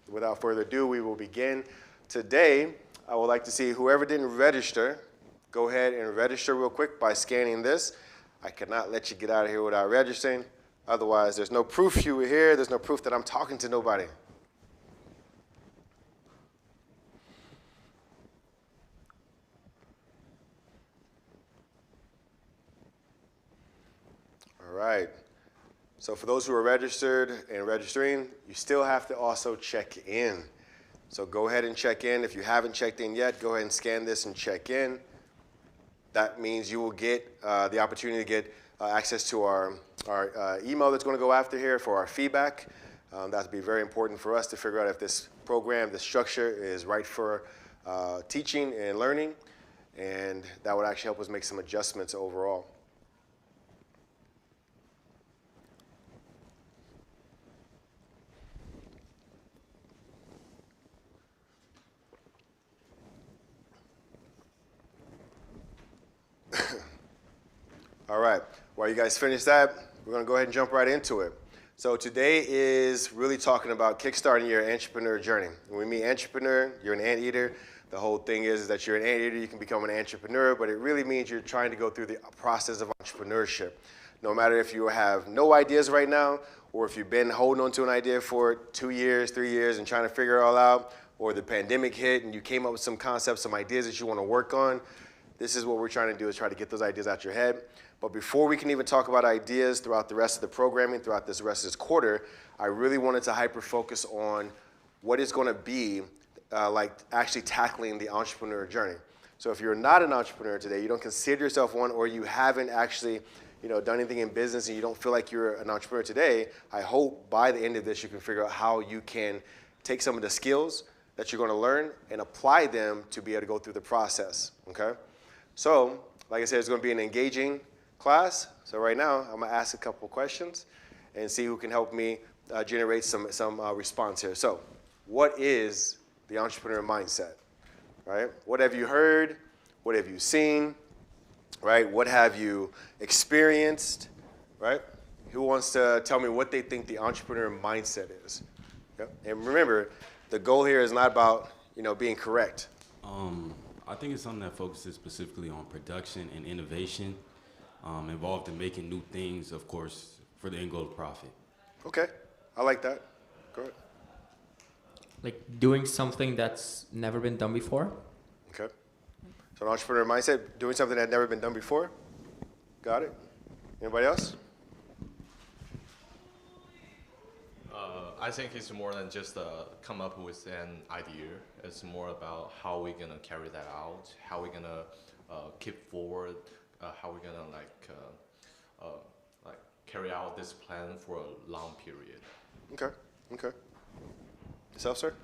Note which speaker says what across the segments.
Speaker 1: without further ado, we will begin. Today, I would like to see whoever didn't register, go ahead and register real quick by scanning this. I cannot let you get out of here without registering. Otherwise, there's no proof you were here. There's no proof that I'm talking to nobody. All right. So for those who are registered and registering, you still have to also check in. So go ahead and check in. If you haven't checked in yet, go ahead and scan this and check in. That means you will get the opportunity to get access to our email that's going to go after here for our feedback. That would be very important for us to figure out if this program, this structure is right for teaching and learning, and that would actually help us make some adjustments overall. All right, while you guys finish that, we're going to go ahead and jump right into it. So today is really talking about kickstarting your entrepreneur journey. When we mean entrepreneur, you're an anteater. The whole thing is that you're an anteater, you can become an entrepreneur, but it really means you're trying to go through the process of entrepreneurship. No matter if you have no ideas right now, or if you've been holding on to an idea for 2 years, 3 years, and trying to figure it all out, or the pandemic hit and you came up with some concepts, some ideas that you want to work on, this is what we're trying to do, is try to get those ideas out your head. But before we can even talk about ideas throughout the rest of the programming, throughout this rest of this quarter, I really wanted to hyper-focus on what is going to be like actually tackling the entrepreneur journey. So if you're not an entrepreneur today, you don't consider yourself one, or you haven't actually done anything in business and you don't feel like you're an entrepreneur today, I hope by the end of this you can figure out how you can take some of the skills that you're going to learn and apply them to be able to go through the process, okay? So, like I said, it's going to be an engaging class. So right now, I'm going to ask a couple questions and see who can help me generate some response here. So, what is the entrepreneur mindset, right? What have you heard? What have you seen, right? What have you experienced, right? Who wants to tell me what they think the entrepreneur mindset is? Yep. And remember, the goal here is not about being correct.
Speaker 2: I think it's something that focuses specifically on production and innovation, involved in making new things, of course, for the end goal of profit.
Speaker 1: Okay, I like that. Go ahead.
Speaker 3: Like doing something that's never been done before.
Speaker 1: Okay. So an entrepreneur mindset, doing something that had never been done before. Got it. Anybody else?
Speaker 4: I think it's more than just come up with an idea. It's more about how we're gonna carry that out, how we're gonna keep forward, how we're gonna like carry out this plan for a long period.
Speaker 1: Okay. Okay. Yourself, sir?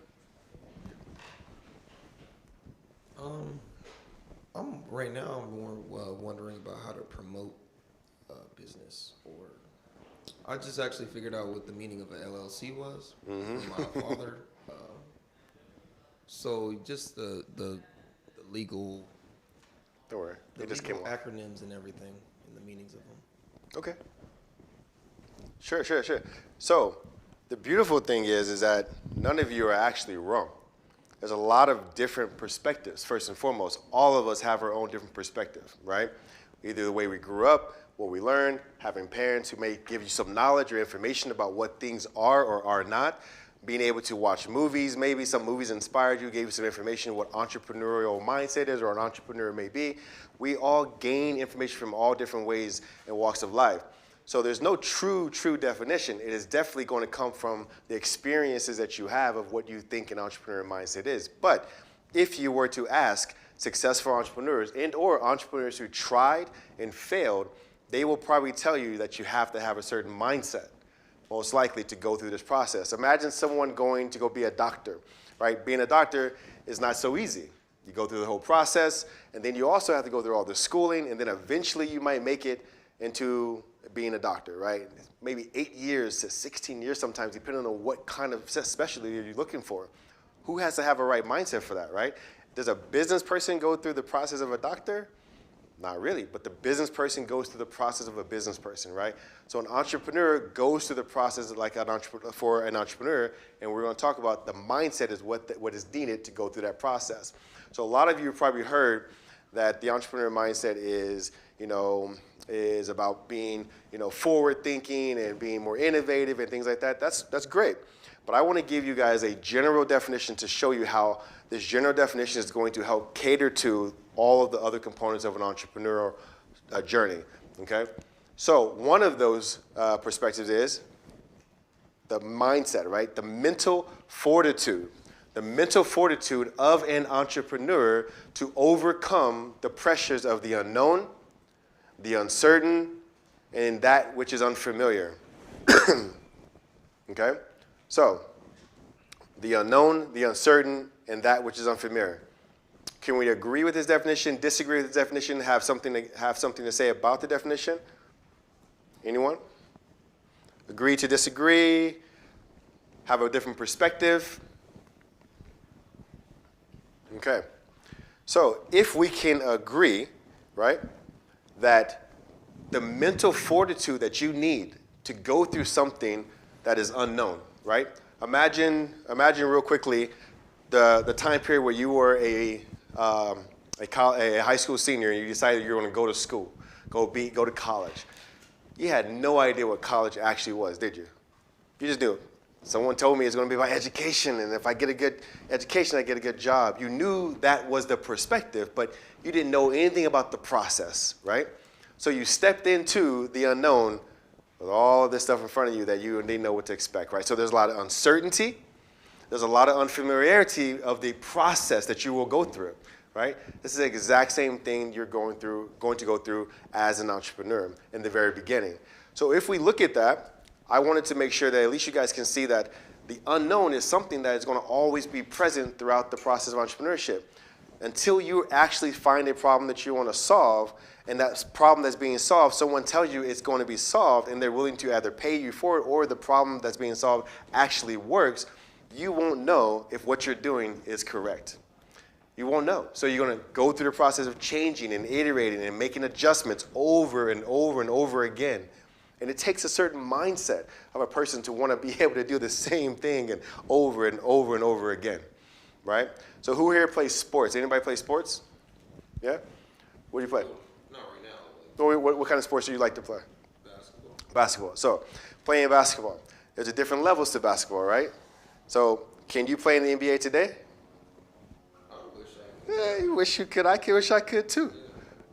Speaker 5: Right now I'm more wondering about how to promote business, or I just actually figured out what the meaning of an LLC was from my father. So just the legal,
Speaker 1: Don't worry. It just came off.
Speaker 5: acronyms and everything and the meanings of them.
Speaker 1: Okay. Sure. So the beautiful thing is that none of you are actually wrong. There's a lot of different perspectives. First and foremost, all of us have our own different perspective, right? Either the way we grew up, what we learned, having parents who may give you some knowledge or information about what things are or are not, being able to watch movies, maybe some movies inspired you, gave you some information what entrepreneurial mindset is or an entrepreneur may be. We all gain information from all different ways and walks of life. So there's no true definition. It is definitely going to come from the experiences that you have of what you think an entrepreneur mindset is. But if you were to ask successful entrepreneurs and or entrepreneurs who tried and failed, they will probably tell you that you have to have a certain mindset, most likely, to go through this process. Imagine someone going to go be a doctor, right? Being a doctor is not so easy. You go through the whole process, and then you also have to go through all the schooling, and then eventually you might make it into being a doctor, right? Maybe 8 years to 16 years sometimes, depending on what kind of specialty you're looking for. Who has to have a right mindset for that, right? Does a business person go through the process of a doctor? Not really, but the business person goes through the process of a business person, right? So an entrepreneur goes through the process like for an entrepreneur, and we're going to talk about the mindset is what is needed to go through that process. So a lot of you probably heard that the entrepreneur mindset is, is about being, forward thinking and being more innovative and things like that. That's great. But I want to give you guys a general definition to show you how this general definition is going to help cater to all of the other components of an entrepreneurial journey, okay? So one of those perspectives is the mindset, right? The mental fortitude. The mental fortitude of an entrepreneur to overcome the pressures of the unknown, the uncertain, and that which is unfamiliar. Okay? So, the unknown, the uncertain, and that which is unfamiliar. Can we agree with this definition, disagree with this definition, have something to say about the definition? Anyone? Agree to disagree? Have a different perspective? Okay. So if we can agree, right, that the mental fortitude that you need to go through something that is unknown, right? Imagine real quickly the time period where you were a high school senior and you decided you were going to go to school, go to college. You had no idea what college actually was, did you? You just knew. Someone told me it's going to be about education, and if I get a good education, I get a good job. You knew that was the perspective, but you didn't know anything about the process, right? So you stepped into the unknown with all of this stuff in front of you that you didn't know what to expect, right? So there's a lot of uncertainty. There's a lot of unfamiliarity of the process that you will go through, right? This is the exact same thing you're going to go through as an entrepreneur in the very beginning. So if we look at that, I wanted to make sure that at least you guys can see that the unknown is something that is going to always be present throughout the process of entrepreneurship. Until you actually find a problem that you want to solve, and that problem that's being solved, someone tells you it's going to be solved, and they're willing to either pay you for it or the problem that's being solved actually works, you won't know if what you're doing is correct. You won't know. So you're going to go through the process of changing and iterating and making adjustments over and over and over again. And it takes a certain mindset of a person to want to be able to do the same thing and over and over and over again, right? So who here plays sports? Anybody play sports? Yeah? What do you play?
Speaker 5: Not right now.
Speaker 1: What kind of sports do you like to play?
Speaker 5: Basketball.
Speaker 1: Basketball. So playing basketball. There's a different levels to basketball, right? So can you play in the NBA today?
Speaker 5: I wish I could.
Speaker 1: Yeah, you wish you could. I wish I could too.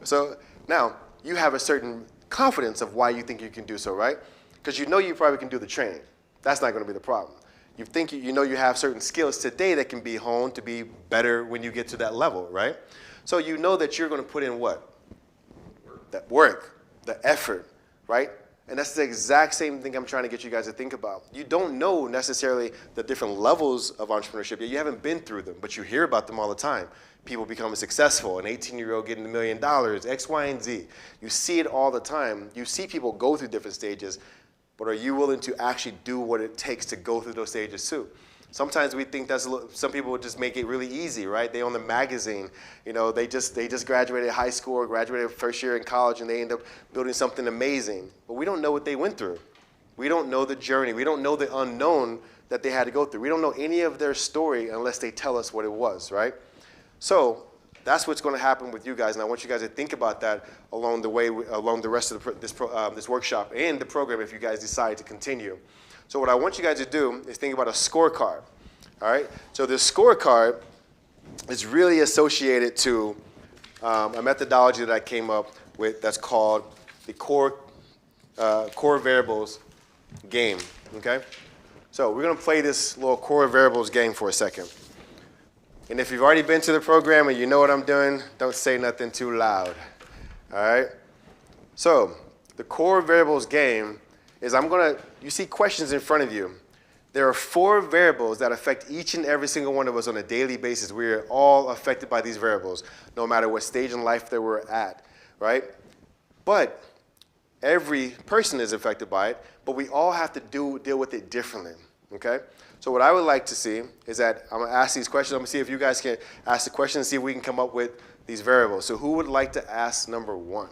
Speaker 1: So now you have a certain confidence of why you think you can do so, right? Because you know you probably can do the training. That's not going to be the problem. You think you know you have certain skills today that can be honed to be better when you get to that level, right? So you know that you're going to put in what? That work, the effort, right? And that's the exact same thing I'm trying to get you guys to think about. You don't know necessarily the different levels of entrepreneurship yet. You haven't been through them, but you hear about them all the time. People becoming successful, an 18-year-old getting $1 million, X, Y, and Z. You see it all the time. You see people go through different stages, but are you willing to actually do what it takes to go through those stages too? Sometimes we think some people would just make it really easy, right? They own the magazine, they just graduated high school or graduated first year in college and they end up building something amazing. But we don't know what they went through. We don't know the journey. We don't know the unknown that they had to go through. We don't know any of their story unless they tell us what it was, right? So that's what's going to happen with you guys, and I want you guys to think about that along the way, along the rest of this workshop and the program if you guys decide to continue. So what I want you guys to do is think about a scorecard, all right? So this scorecard is really associated to a methodology that I came up with that's called the core variables game, okay? So we're going to play this little core variables game for a second. And if you've already been to the program and you know what I'm doing, don't say nothing too loud, all right? So the core variables game is you see questions in front of you. There are 4 variables that affect each and every single one of us on a daily basis. We are all affected by these variables, no matter what stage in life that we're at, right? But every person is affected by it, but we all have to deal with it differently, okay? So what I would like to see is that I'm going to ask these questions. I'm going to see if you guys can ask the questions and see if we can come up with these variables. So who would like to ask number one?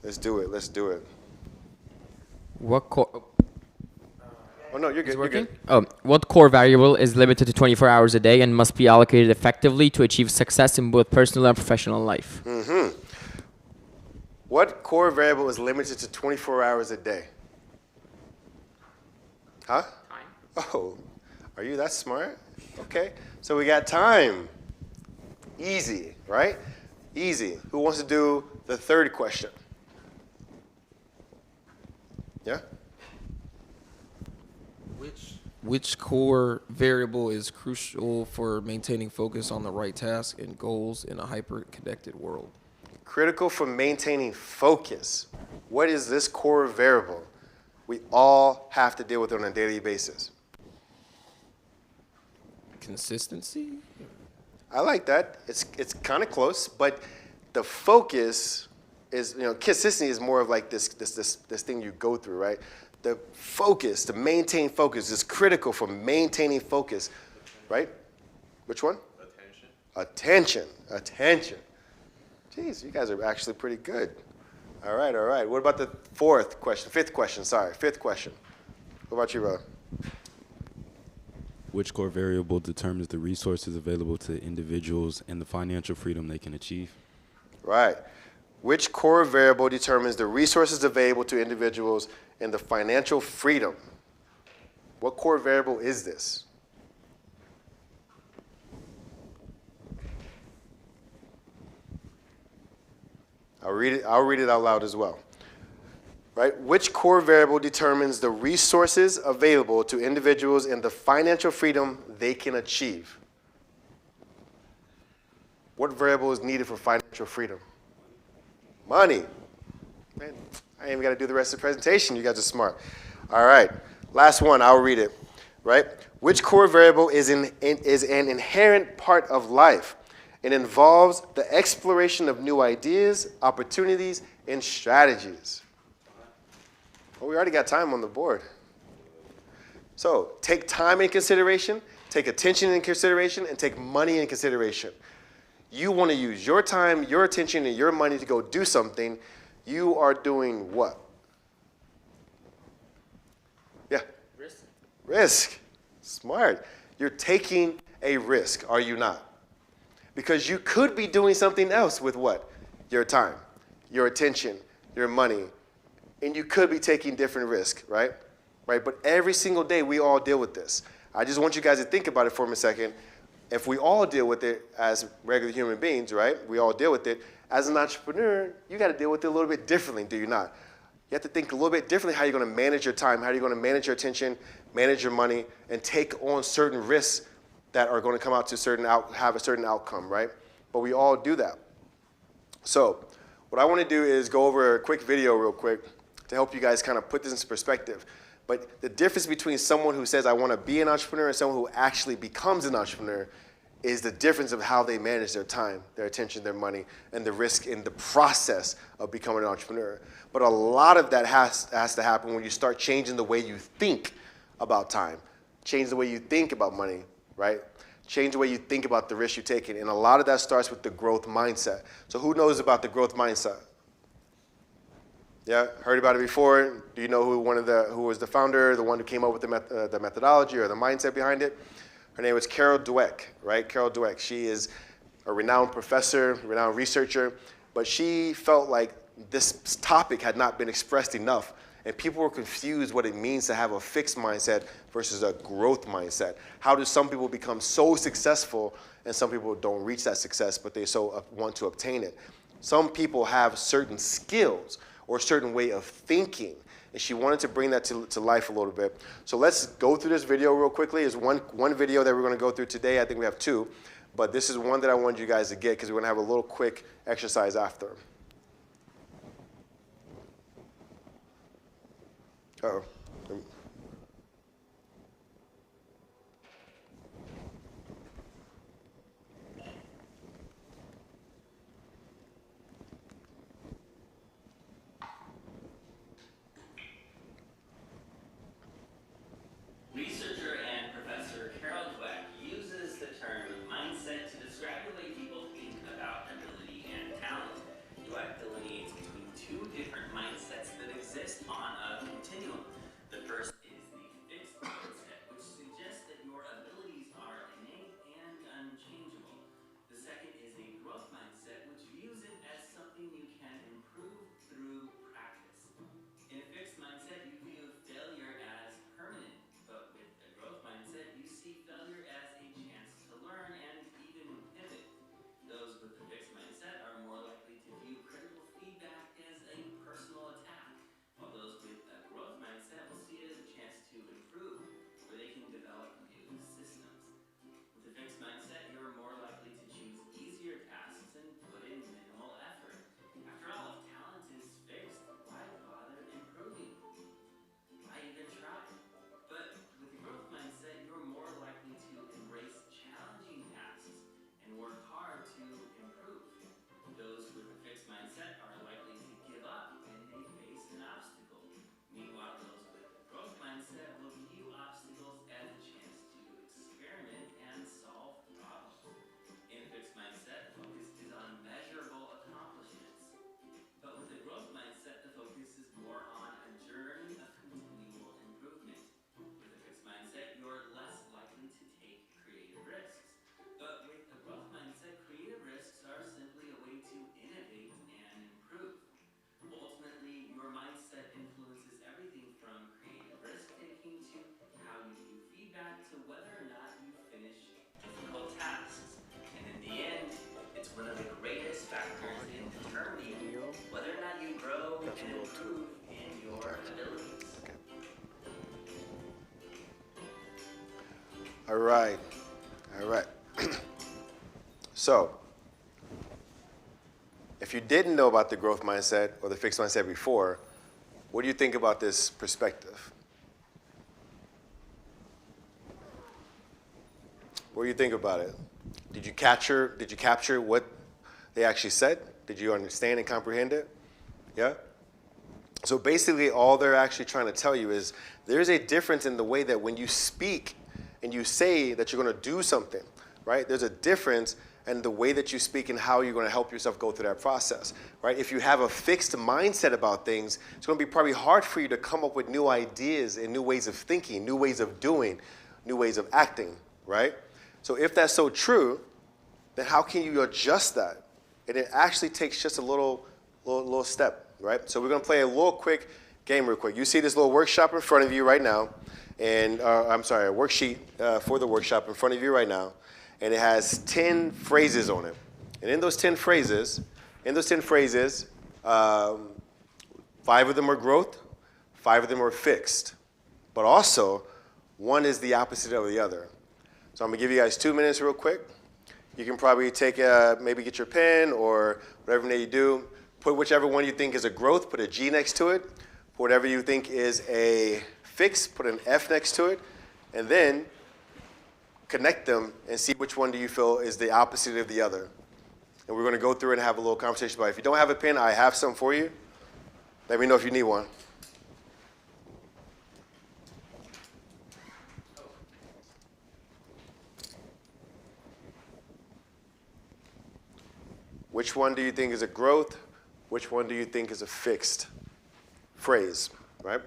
Speaker 1: Let's do it. Let's do it.
Speaker 3: What core?
Speaker 1: Oh, no, you're good.
Speaker 3: Is it
Speaker 1: You're
Speaker 3: working?
Speaker 1: good.
Speaker 3: Oh, what core variable is limited to 24 hours a day and must be allocated effectively to achieve success in both personal and professional life?
Speaker 1: What core variable is limited to 24 hours a day? Huh?
Speaker 3: Time.
Speaker 1: Oh, are you that smart? Okay. So we got time. Easy, right? Easy. Who wants to do the third question? Yeah?
Speaker 5: Which core variable is crucial for maintaining focus on the right task and goals in a hyper-connected world?
Speaker 1: Critical for maintaining focus. What is this core variable? We all have to deal with it on a daily basis.
Speaker 5: Consistency?
Speaker 1: I like that. It's kind of close, but the focus is, consistency is more of like this thing you go through, right? The focus, to maintain focus, is critical for maintaining focus, right? Which one? Attention. Attention. Jeez, you guys are actually pretty good. All right, all right. What about the fifth question? Fifth question. What about you, brother?
Speaker 2: Which core variable determines the resources available to individuals and the financial freedom they can achieve?
Speaker 1: Right. Which core variable determines the resources available to individuals and the financial freedom? What core variable is this? I'll read it out loud as well. Right? Which core variable determines the resources available to individuals and the financial freedom they can achieve? What variable is needed for financial freedom? Money. Man, I ain't even got to do the rest of the presentation. You guys are smart. All right. Last one. I'll read it. Right? Which core variable is an inherent part of life? It involves the exploration of new ideas, opportunities, and strategies. Well, we already got time on the board. So take time in consideration, take attention in consideration, and take money in consideration. You want to use your time, your attention, and your money to go do something. You are doing what? Yeah. Risk. Smart. You're taking a risk, are you not? Because you could be doing something else with what? Your time, your attention, your money, and you could be taking different risks, right? Right? But every single day we all deal with this. I just want you guys to think about it for a second. If we all deal with it as regular human beings, right? We all deal with it. As an entrepreneur, you got to deal with it a little bit differently, do you not? You have to think a little bit differently how you're going to manage your time, how you're going to manage your attention, manage your money, and take on certain risks that are going to come out to have a certain outcome, right? But we all do that. So what I want to do is go over a quick video real quick to help you guys kind of put this into perspective. But the difference between someone who says, I want to be an entrepreneur, and someone who actually becomes an entrepreneur is the difference of how they manage their time, their attention, their money, and the risk in the process of becoming an entrepreneur. But a lot of that has to happen when you start changing the way you think about time, change the way you think about money, right? Change the way you think about the risk you're taking. And a lot of that starts with the growth mindset. So who knows about the growth mindset? Yeah, heard about it before? Do you know who was the founder, the one who came up with the methodology or the mindset behind it? Her name was Carol Dweck, right? Carol Dweck. She is a renowned professor, renowned researcher, but she felt like this topic had not been expressed enough, and people were confused what it means to have a fixed mindset versus a growth mindset. How do some people become so successful and some people don't reach that success, but they so want to obtain it? Some people have certain skills or a certain way of thinking, and she wanted to bring that to life a little bit. So let's go through this video real quickly. It's one video that we're going to go through today. I think we have two, but this is one that I wanted you guys to get because we're going to have a little quick exercise after. Uh-oh.
Speaker 6: Researcher and Professor Carol Dweck uses the term mindset to describe the way people think about abilities.
Speaker 1: Okay. All right. All right. So, if you didn't know about the growth mindset or the fixed mindset before, what do you think about this perspective? What do you think about it? Did you capture what they actually said? Did you understand and comprehend it? Yeah? So basically all they're actually trying to tell you is there's a difference in the way that when you speak and you say that you're going to do something, right? There's a difference in the way that you speak and how you're going to help yourself go through that process, right? If you have a fixed mindset about things, it's going to be probably hard for you to come up with new ideas and new ways of thinking, new ways of doing, new ways of acting, right? So if that's so true, then how can you adjust that? And it actually takes just a little step, right? So we're going to play a little quick game real quick. You see this little workshop in front of you right now, and a worksheet for the workshop in front of you right now, and it has 10 phrases on it. And in those 10 phrases, 5 of them are growth, 5 of them are fixed, but also 1 is the opposite of the other. So I'm going to give you guys 2 minutes real quick. You can probably take maybe get your pen or whatever you do. Put whichever one you think is a growth, put a G next to it. Put whatever you think is a fix, put an F next to it. And then connect them and see which one do you feel is the opposite of the other. And we're going to go through and have a little conversation about it. If you don't have a pen, I have some for you. Let me know if you need one. Which one do you think is a growth? Which one do you think is a fixed phrase, right?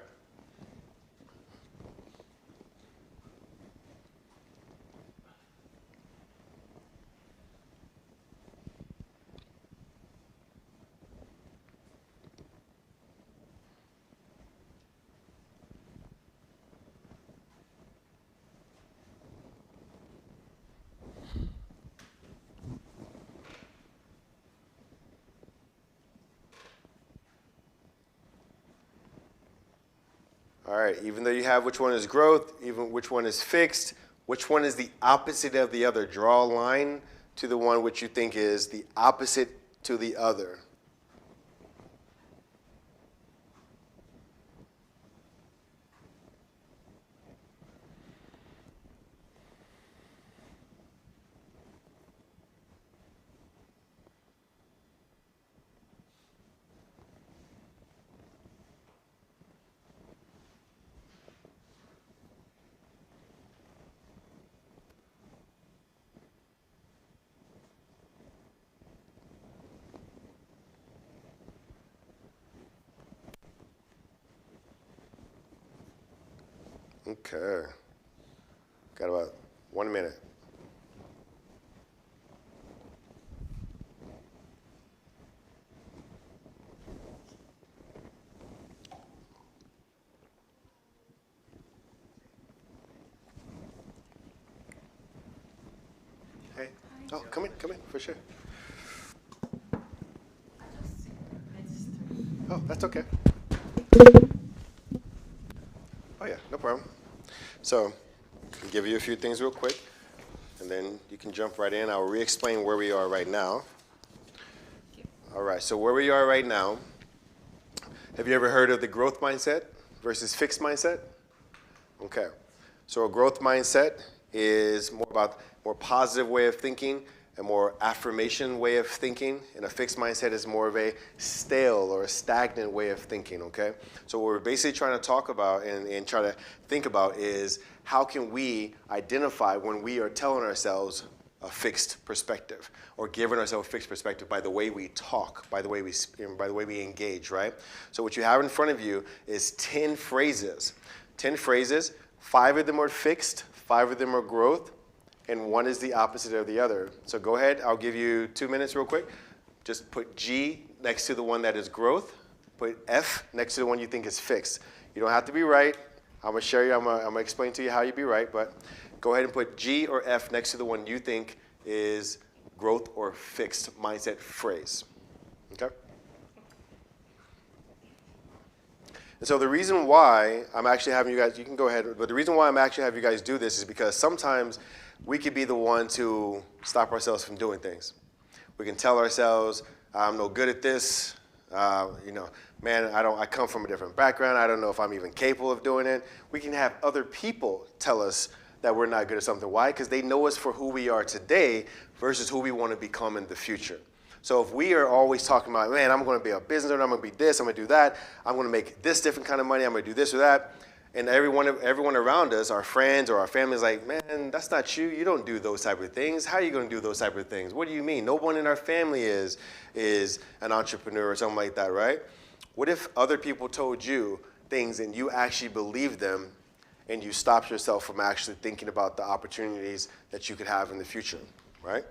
Speaker 1: All right, even though you have which one is growth, even which one is fixed, which one is the opposite of the other? Draw a line to the one which you think is the opposite to the other. Okay. Got about 1 minute. Hey. Oh, come in, for sure. Oh, that's okay. Oh yeah, no problem. So, I'll give you a few things real quick, and then you can jump right in. I'll re-explain where we are right now. All right, so where we are right now, have you ever heard of the growth mindset versus fixed mindset? Okay, so a growth mindset is more positive way of thinking, a more affirmation way of thinking, and a fixed mindset is more of a stale or a stagnant way of thinking, okay? So what we're basically trying to talk about and try to think about is how can we identify when we are telling ourselves a fixed perspective or giving ourselves a fixed perspective by the way we talk, by the way we engage, right? So what you have in front of you is 10 phrases. 10 phrases, 5 of them are fixed, 5 of them are growth, and 1 is the opposite of the other. So go ahead, I'll give you 2 minutes real quick. Just put G next to the one that is growth. Put F next to the one you think is fixed. You don't have to be right. I'm gonna show you, I'm gonna explain to you how you be right, but go ahead and put G or F next to the one you think is growth or fixed mindset phrase, okay? And so the reason why I'm actually having you guys, you can go ahead, but the reason why I'm actually having you guys do this is because sometimes we could be the ones who stop ourselves from doing things. We can tell ourselves, I'm no good at this, man, I come from a different background, I don't know if I'm even capable of doing it. We can have other people tell us that we're not good at something. Why? Because they know us for who we are today versus who we want to become in the future. So if we are always talking about, man, I'm going to be a business owner, I'm going to be this, I'm going to do that, I'm going to make this different kind of money, I'm going to do this or that, and everyone around us, our friends or our family is like, man, that's not you. You don't do those type of things. How are you going to do those type of things? What do you mean? No one in our family is an entrepreneur or something like that, right? What if other people told you things and you actually believed them and you stopped yourself from actually thinking about the opportunities that you could have in the future, right?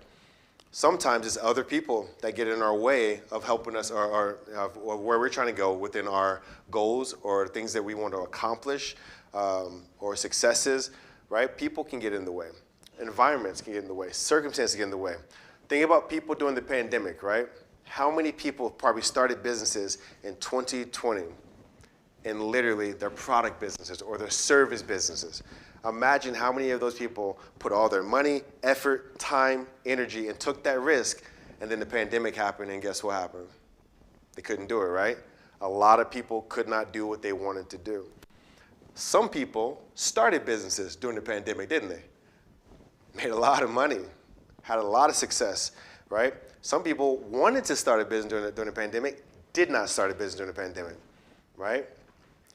Speaker 1: Sometimes it's other people that get in our way of helping us or where we're trying to go within our goals or things that we want to accomplish or successes, right? People can get in the way. Environments can get in the way. Circumstances get in the way. Think about people during the pandemic, right? How many people probably started businesses in 2020 and literally their product businesses or their service businesses? Imagine how many of those people put all their money, effort, time, energy, and took that risk, and then the pandemic happened, and guess what happened? They couldn't do it, right? A lot of people could not do what they wanted to do. Some people started businesses during the pandemic, didn't they? Made a lot of money, had a lot of success, right? Some people wanted to start a business during the pandemic, did not start a business during the pandemic, right?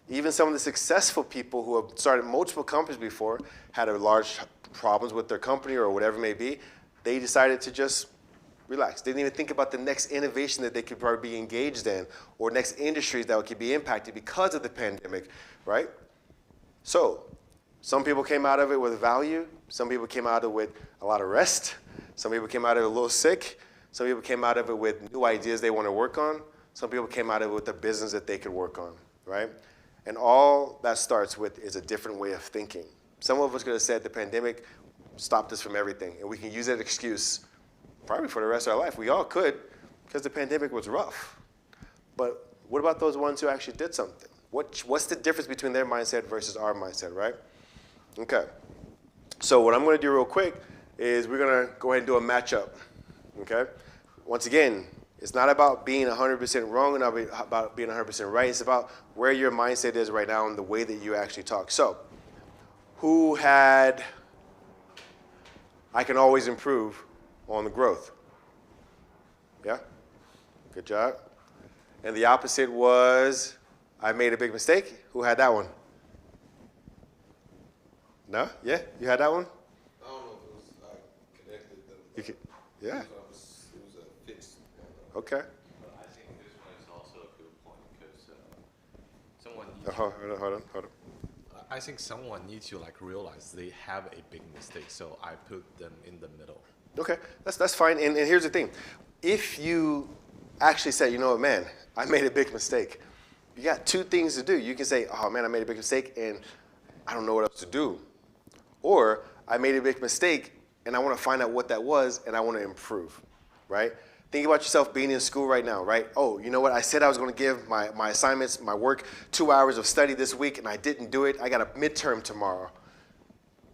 Speaker 1: Even some of the successful people who have started multiple companies before had a large problems with their company or whatever it may be. They decided to just relax. They didn't even think about the next innovation that they could probably be engaged in or next industries that could be impacted because of the pandemic, right? So some people came out of it with value. Some people came out of it with a lot of rest. Some people came out of it a little sick. Some people came out of it with new ideas they want to work on. Some people came out of it with a business that they could work on, right? And all that starts with is a different way of thinking. Some of us could have said the pandemic stopped us from everything, and we can use that excuse probably for the rest of our life. We all could, because the pandemic was rough. But what about those ones who actually did something? What's the difference between their mindset versus our mindset, right? Okay. So what I'm going to do real quick is we're going to go ahead and do a matchup, okay? Once again, it's not about being 100% wrong and not about being 100% right. It's about where your mindset is right now and the way that you actually talk. So, who had, I can always improve on the growth? Yeah? Good job. And the opposite was, I made a big mistake. Who had that one? No? Yeah? You had that one?
Speaker 5: I don't know if it was connected them.
Speaker 1: You could, yeah.
Speaker 5: It was a fixed.
Speaker 1: Okay.
Speaker 4: But I think this one is also a good point because someone needs
Speaker 1: Hold on.
Speaker 4: I think someone needs to realize they have a big mistake, so I put them in the middle.
Speaker 1: Okay, that's fine. And here's the thing. If you actually say, you know what, man, I made a big mistake, you got two things to do. You can say, oh, man, I made a big mistake, and I don't know what else to do. Or I made a big mistake, and I want to find out what that was, and I want to improve, right? Think about yourself being in school right now, right? Oh, you know what? I said I was going to give my assignments, my work, 2 hours of study this week, and I didn't do it. I got a midterm tomorrow.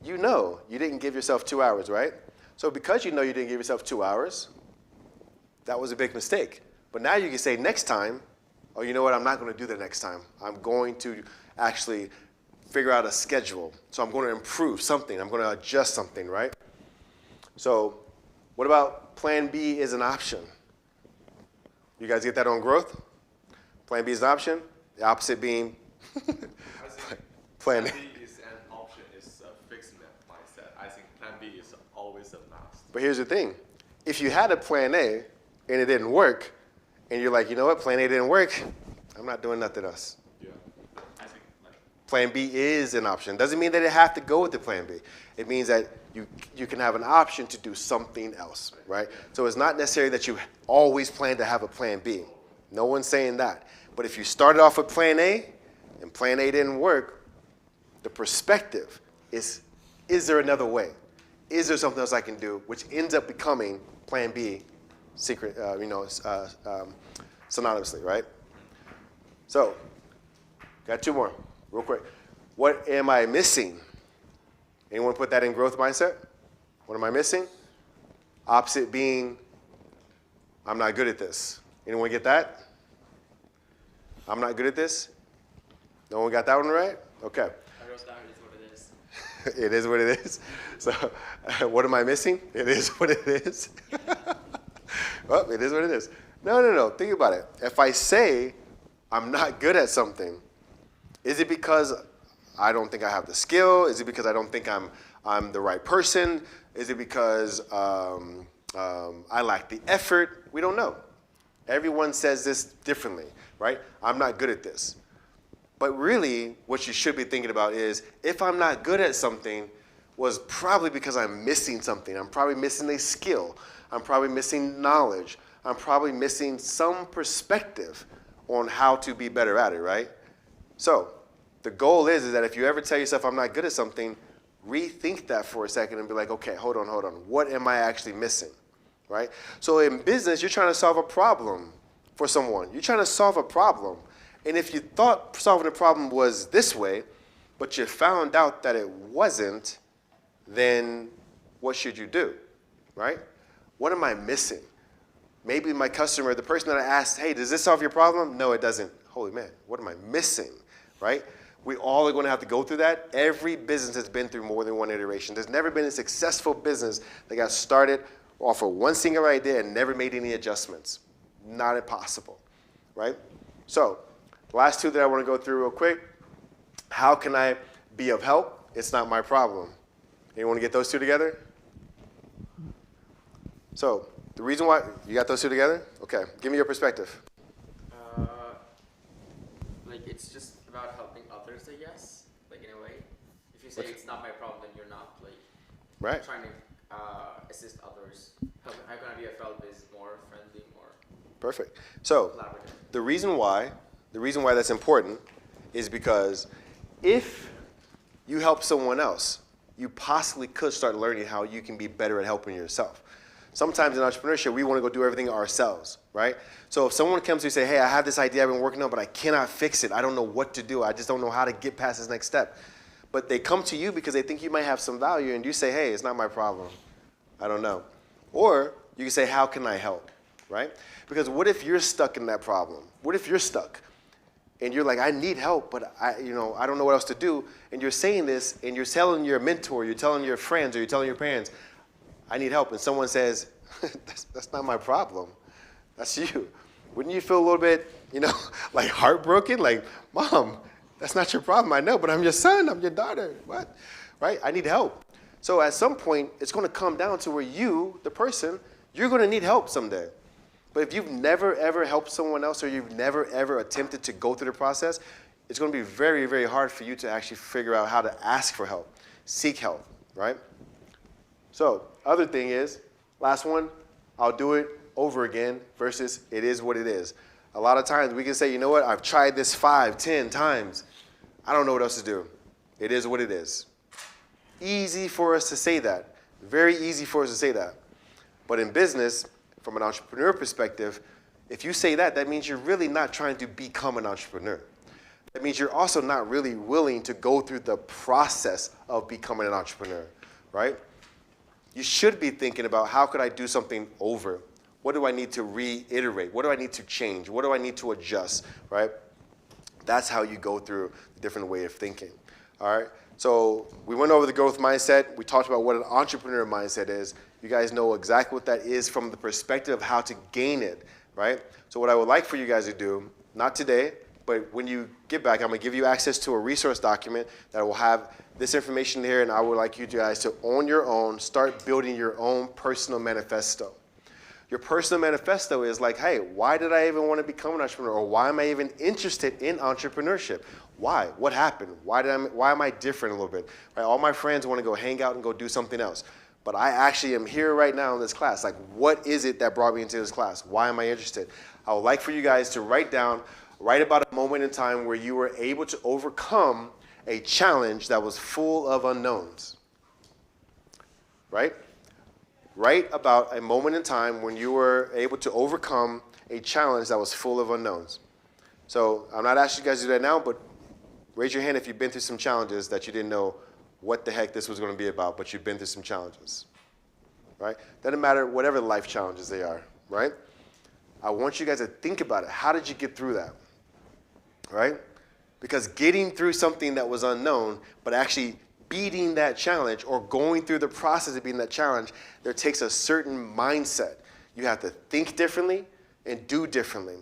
Speaker 1: You know you didn't give yourself 2 hours, right? So because you know you didn't give yourself 2 hours, that was a big mistake. But now you can say next time, oh, you know what? I'm not going to do that next time. I'm going to actually figure out a schedule. So I'm going to improve something. I'm going to adjust something, right? So what about plan B is an option? You guys get that on growth? Plan B is an option. The opposite being plan A.
Speaker 4: Plan B is an option, is a fixed mindset. I think plan B is always a must.
Speaker 1: But here's the thing. If you had a plan A and it didn't work, and you're like, you know what, plan A didn't work, I'm not doing nothing else.
Speaker 4: Yeah. I think
Speaker 1: Plan B is an option. Doesn't mean that it have to go with the plan B. It means that you can have an option to do something else, right? So it's not necessarily that you always plan to have a plan B. No one's saying that. But if you started off with plan A and plan A didn't work, the perspective is there another way? Is there something else I can do, which ends up becoming plan B, synonymously, right? So Got two more, real quick. What am I missing? Anyone put that in growth mindset? What am I missing? Opposite being, I'm not good at this. Anyone get that? I'm not good at this? No one got that one right? Okay.
Speaker 3: I wrote down it is what it is.
Speaker 1: It is what it is. So, what am I missing? It is what it is. Well, it is what it is. No. Think about it. If I say I'm not good at something, is it because I don't think I have the skill? Is it because I don't think I'm the right person? Is it because I lack the effort? We don't know. Everyone says this differently, right? I'm not good at this. But really, what you should be thinking about is, if I'm not good at something, was probably because I'm missing something. I'm probably missing a skill. I'm probably missing knowledge. I'm probably missing some perspective on how to be better at it, right? So the goal is that if you ever tell yourself I'm not good at something, rethink that for a second and be like, okay, hold on. What am I actually missing, right? So in business, you're trying to solve a problem for someone. You're trying to solve a problem. And if you thought solving the problem was this way, but you found out that it wasn't, then what should you do, right? What am I missing? Maybe my customer, the person that I asked, hey, does this solve your problem? No, it doesn't. Holy man, what am I missing, right? We all are going to have to go through that. Every business has been through more than one iteration. There's never been a successful business that got started off of one single idea and never made any adjustments. Not impossible, right? So, the last two that I want to go through real quick. How can I be of help? It's not my problem. Anyone want to get those two together? So, the reason why, you got those two together? Okay, give me your perspective.
Speaker 3: Like, it's just about helping others, I guess, like, in a way. If you say it's not my problem, then you're not, like,
Speaker 1: Right.
Speaker 3: trying to assist others. How can I be of help is more friendly, more
Speaker 1: Perfect. So,
Speaker 3: collaborative.
Speaker 1: the reason why that's important is because if you help someone else, you possibly could start learning how you can be better at helping yourself. Sometimes in entrepreneurship, we want to go do everything ourselves, right? So if someone comes to you and say, hey, I have this idea I've been working on, but I cannot fix it. I don't know what to do. I just don't know how to get past this next step. But they come to you because they think you might have some value, and you say, hey, it's not my problem. I don't know. Or you can say, how can I help, right? Because what if you're stuck in that problem? What if you're stuck? And you're like, I need help, but I don't know what else to do. And you're saying this, and you're telling your mentor, you're telling your friends, or you're telling your parents, I need help. And someone says, that's not my problem. That's you. Wouldn't you feel a little bit, like heartbroken? Like, Mom, that's not your problem. I know, but I'm your son. I'm your daughter. What? Right? I need help. So at some point, it's going to come down to where you, the person, you're going to need help someday. But if you've never, ever helped someone else, or you've never, ever attempted to go through the process, it's going to be very, very hard for you to actually figure out how to ask for help, seek help, right? So, other thing is, last one, I'll do it over again versus it is what it is. A lot of times we can say, you know what, I've tried this 5, 10 times. I don't know what else to do. It is what it is. Easy for us to say that. Very easy for us to say that. But in business, from an entrepreneur perspective, if you say that, that means you're really not trying to become an entrepreneur. That means you're also not really willing to go through the process of becoming an entrepreneur, right? You should be thinking about, how could I do something over? What do I need to reiterate? What do I need to change? What do I need to adjust, right? That's how you go through a different way of thinking, all right? So we went over the growth mindset. We talked about what an entrepreneur mindset is. You guys know exactly what that is from the perspective of how to gain it, right? So what I would like for you guys to do, not today, but when you get back, I'm going to give you access to a resource document that will have this information here, and I would like you guys to, on your own, start building your own personal manifesto. Your personal manifesto is like, hey, why did I even want to become an entrepreneur? Or why am I even interested in entrepreneurship? Why? What happened? Why am I different a little bit? Right? All my friends want to go hang out and go do something else. But I actually am here right now in this class. Like, what is it that brought me into this class? Why am I interested? I would like for you guys to write about a moment in time where you were able to overcome a challenge that was full of unknowns, right? Write about a moment in time when you were able to overcome a challenge that was full of unknowns. So I'm not asking you guys to do that now, but Raise your hand if you've been through some challenges that you didn't know what the heck this was going to be about, but you've been through some challenges, right? Doesn't matter whatever life challenges they are, right? I want you guys to think about it. How did you get through that, right? Because getting through something that was unknown, but actually beating that challenge or going through the process of beating that challenge, there takes a certain mindset. You have to think differently and do differently,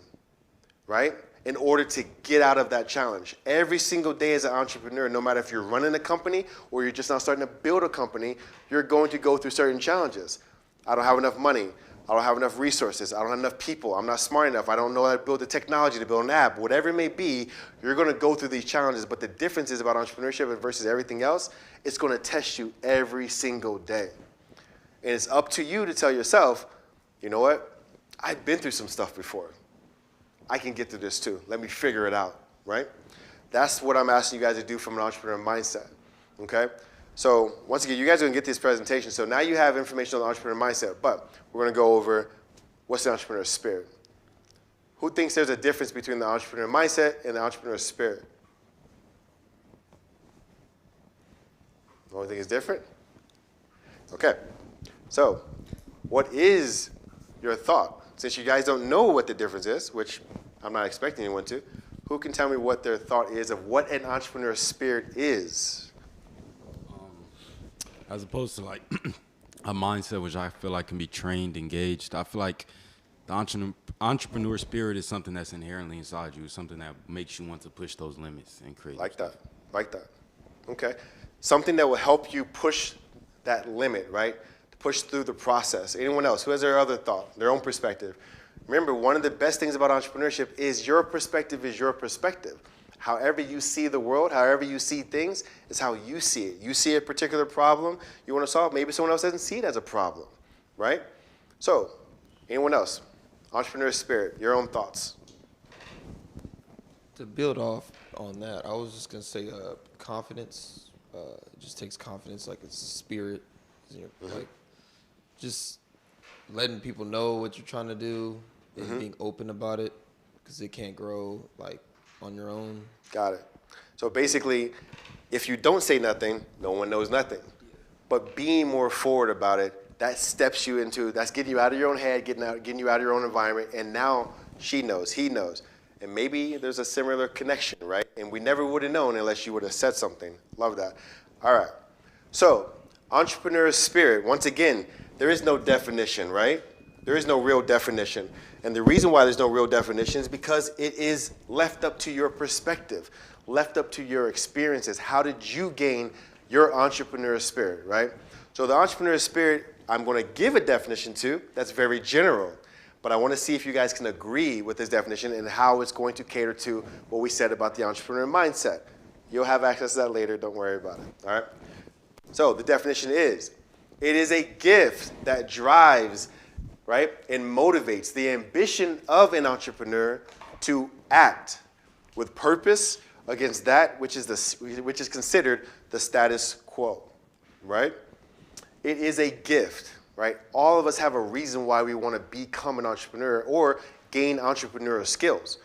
Speaker 1: right? In order to get out of that challenge. Every single day as an entrepreneur, no matter if you're running a company or you're just now starting to build a company, you're going to go through certain challenges. I don't have enough money. I don't have enough resources. I don't have enough people. I'm not smart enough. I don't know how to build the technology to build an app. Whatever it may be, you're going to go through these challenges. But the difference is about entrepreneurship versus everything else, it's going to test you every single day. And it's up to you to tell yourself, you know what? I've been through some stuff before. I can get through this too. Let me figure it out, right? That's what I'm asking you guys to do from an entrepreneur mindset, okay? So once again, you guys are going to get this presentation. So now you have information on the entrepreneur mindset, but we're going to go over what's the entrepreneur spirit. Who thinks there's a difference between the entrepreneur mindset and the entrepreneur spirit? The only thing is different? Okay. So what is your thought? Since you guys don't know what the difference is, which I'm not expecting anyone to, who can tell me what their thought is of what an entrepreneur spirit is?
Speaker 2: As opposed to like a mindset which I feel like can be trained, engaged. I feel like the entrepreneur spirit is something that's inherently inside you, something that makes you want to push those limits and create.
Speaker 1: Like that, like that. Okay. Something that will help you push that limit, right? To push through the process. Anyone else who has their other thought, their own perspective? Remember, one of the best things about entrepreneurship is your perspective is your perspective. However you see the world, however you see things, is how you see it. You see a particular problem you want to solve. Maybe someone else doesn't see it as a problem, right? So, anyone else? Entrepreneur spirit, your own thoughts.
Speaker 5: To build off on that, I was just going to say confidence. It just takes confidence, like it's a spirit. Like just letting people know what you're trying to do and being open about it, because it can't grow like on your own.
Speaker 1: Got it. So basically, if you don't say nothing, no one knows nothing. But being more forward about it, that steps you into, that's getting you out of your own head, getting you out of your own environment, and now she knows, he knows. And maybe there's a similar connection, right? And we never would have known unless you would have said something. Love that. All right. So, entrepreneur spirit, once again, there is no definition, right? There is no real definition. And the reason why there's no real definition is because it is left up to your perspective, left up to your experiences. How did you gain your entrepreneur spirit, right? So the entrepreneur spirit, I'm going to give a definition to that's very general. But I want to see if you guys can agree with this definition and how it's going to cater to what we said about the entrepreneur mindset. You'll have access to that later. Don't worry about it, all right? So the definition is, it is a gift that drives, right, and motivates the ambition of an entrepreneur to act with purpose against that which is considered the status quo, right? It is a gift, right? All of us have a reason why we want to become an entrepreneur or gain entrepreneurial skills,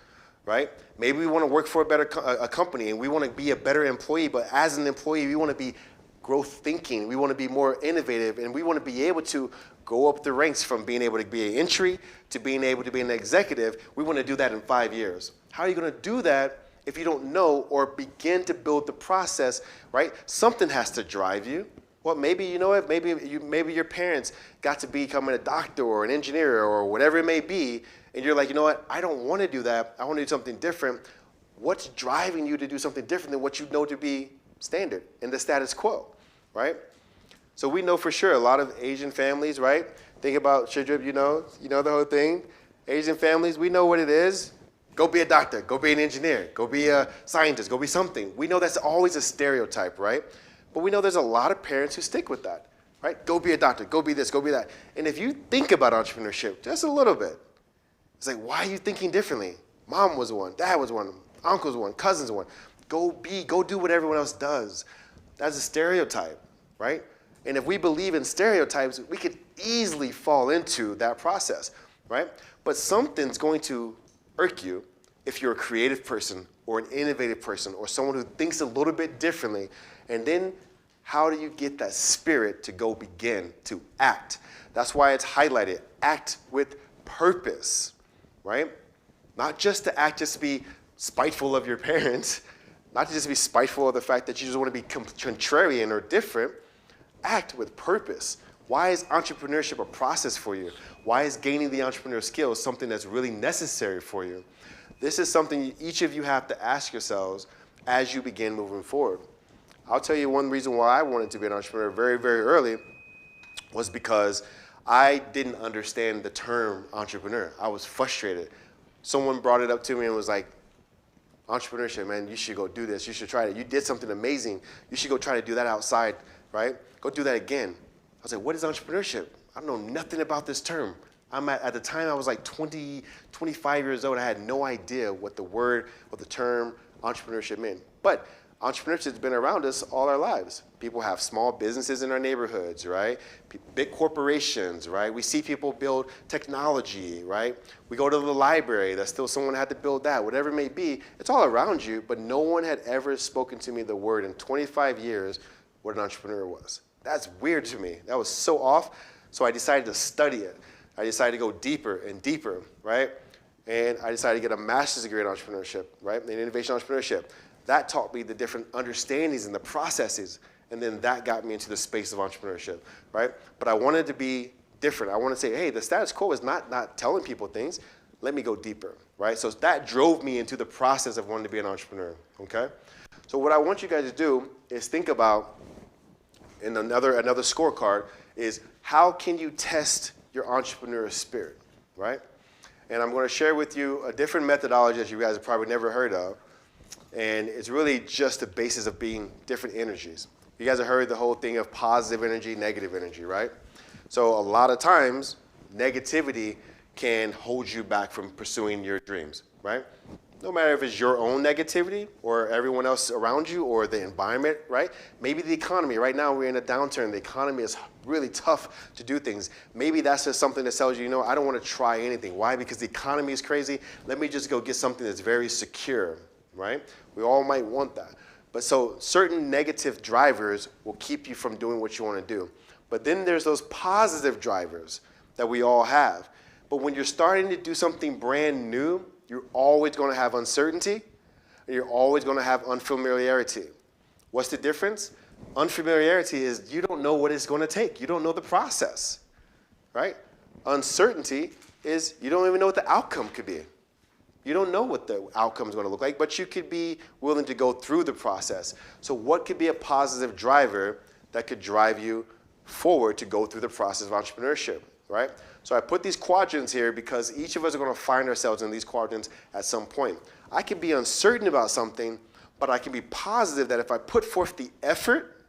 Speaker 1: right? Maybe we want to work for a company and we want to be a better employee, but as an employee, we want to be growth thinking. We want to be more innovative, and we want to be able to go up the ranks from being able to be an entry to being able to be an executive. We want to do that in 5 years. How are you going to do that if you don't know or begin to build the process, right? Something has to drive you. Well, maybe, you know what, maybe your parents got to become a doctor or an engineer or whatever it may be, and you're like, you know what, I don't want to do that. I want to do something different. What's driving you to do something different than what you know to be standard in the status quo, right? So we know for sure a lot of Asian families, right? Think about Shidrip, you know the whole thing. Asian families, we know what it is. Go be a doctor, go be an engineer, go be a scientist, go be something. We know that's always a stereotype, right? But we know there's a lot of parents who stick with that, right? Go be a doctor, go be this, go be that. And if you think about entrepreneurship just a little bit, it's like, why are you thinking differently? Mom was one, dad was one, uncle's one, cousin's one. Go do what everyone else does. That's a stereotype, right? And if we believe in stereotypes, we could easily fall into that process, right? But something's going to irk you if you're a creative person or an innovative person or someone who thinks a little bit differently? And then how do you get that spirit to go begin to act? That's why it's highlighted. Act with purpose, right? Not just to act, just to be spiteful of your parents, not to just be spiteful of the fact that you just want to be contrarian or different. Act with purpose. Why is entrepreneurship a process for you? Why is gaining the entrepreneur skills something that's really necessary for you? This is something each of you have to ask yourselves as you begin moving forward. I'll tell you one reason why I wanted to be an entrepreneur very, very early was because I didn't understand the term entrepreneur. I was frustrated. Someone brought it up to me and was like, entrepreneurship, man, you should go do this. You should try it. You did something amazing. You should go try to do that outside, right? Go do that again. I was like, what is entrepreneurship? I don't know nothing about this term. At the time, I was like 20, 25 years old. I had no idea what the term entrepreneurship meant. But entrepreneurship has been around us all our lives. People have small businesses in our neighborhoods, right? Big corporations, right? We see people build technology, right? We go to the library, that's still someone had to build that. Whatever it may be, it's all around you, but no one had ever spoken to me the word in 25 years what an entrepreneur was. That's weird to me. That was so off, so I decided to study it. I decided to go deeper and deeper, right? And I decided to get a master's degree in entrepreneurship, right? In innovation entrepreneurship. That taught me the different understandings and the processes, and then that got me into the space of entrepreneurship, right? But I wanted to be different. I want to say, hey, the status quo is not telling people things. Let me go deeper, right? So that drove me into the process of wanting to be an entrepreneur, okay? So what I want you guys to do is think about, in another scorecard, is how can you test your entrepreneurial spirit, right? And I'm going to share with you a different methodology that you guys have probably never heard of. And it's really just the basis of being different energies. You guys have heard the whole thing of positive energy, negative energy, right? So a lot of times, negativity can hold you back from pursuing your dreams, right? No matter if it's your own negativity or everyone else around you or the environment, right? Maybe the economy. Right now we're in a downturn. The economy is really tough to do things. Maybe that's just something that tells you, you know, I don't want to try anything. Why? Because the economy is crazy. Let me just go get something that's very secure, right? We all might want that. But so certain negative drivers will keep you from doing what you want to do. But then there's those positive drivers that we all have. But when you're starting to do something brand new, you're always going to have uncertainty, and you're always going to have unfamiliarity. What's the difference? Unfamiliarity is you don't know what it's going to take. You don't know the process, right? Uncertainty is you don't even know what the outcome could be. You don't know what the outcome is going to look like, but you could be willing to go through the process. So what could be a positive driver that could drive you forward to go through the process of entrepreneurship, right? So I put these quadrants here because each of us are going to find ourselves in these quadrants at some point. I can be uncertain about something, but I can be positive that if I put forth the effort,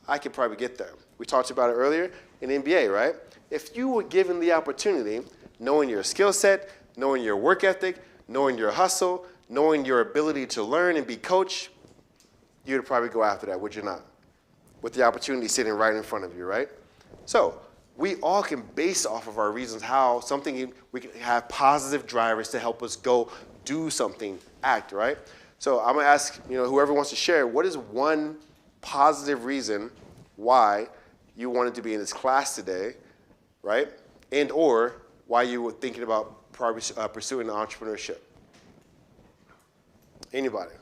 Speaker 1: I could probably get there. We talked about it earlier in MBA, right? If you were given the opportunity, knowing your skill set, knowing your work ethic, knowing your hustle, knowing your ability to learn and be coached, you'd probably go after that, would you not? With the opportunity sitting right in front of you, right? So we all can base off of our reasons how something we can have positive drivers to help us go do something, act, right? So I'm gonna ask, whoever wants to share, what is one positive reason why you wanted to be in this class today, right? And or why you were thinking about pursuing entrepreneurship? Anybody?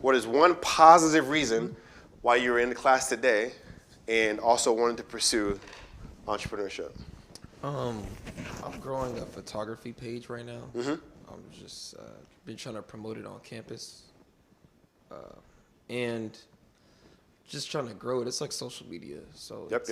Speaker 1: What is one positive reason why you were in the class today and also wanted to pursue entrepreneurship?
Speaker 5: I'm growing a photography page right now.
Speaker 1: Mm-hmm.
Speaker 5: I'm just been trying to promote it on campus, and just trying to grow it. It's like social media, so
Speaker 1: Yep.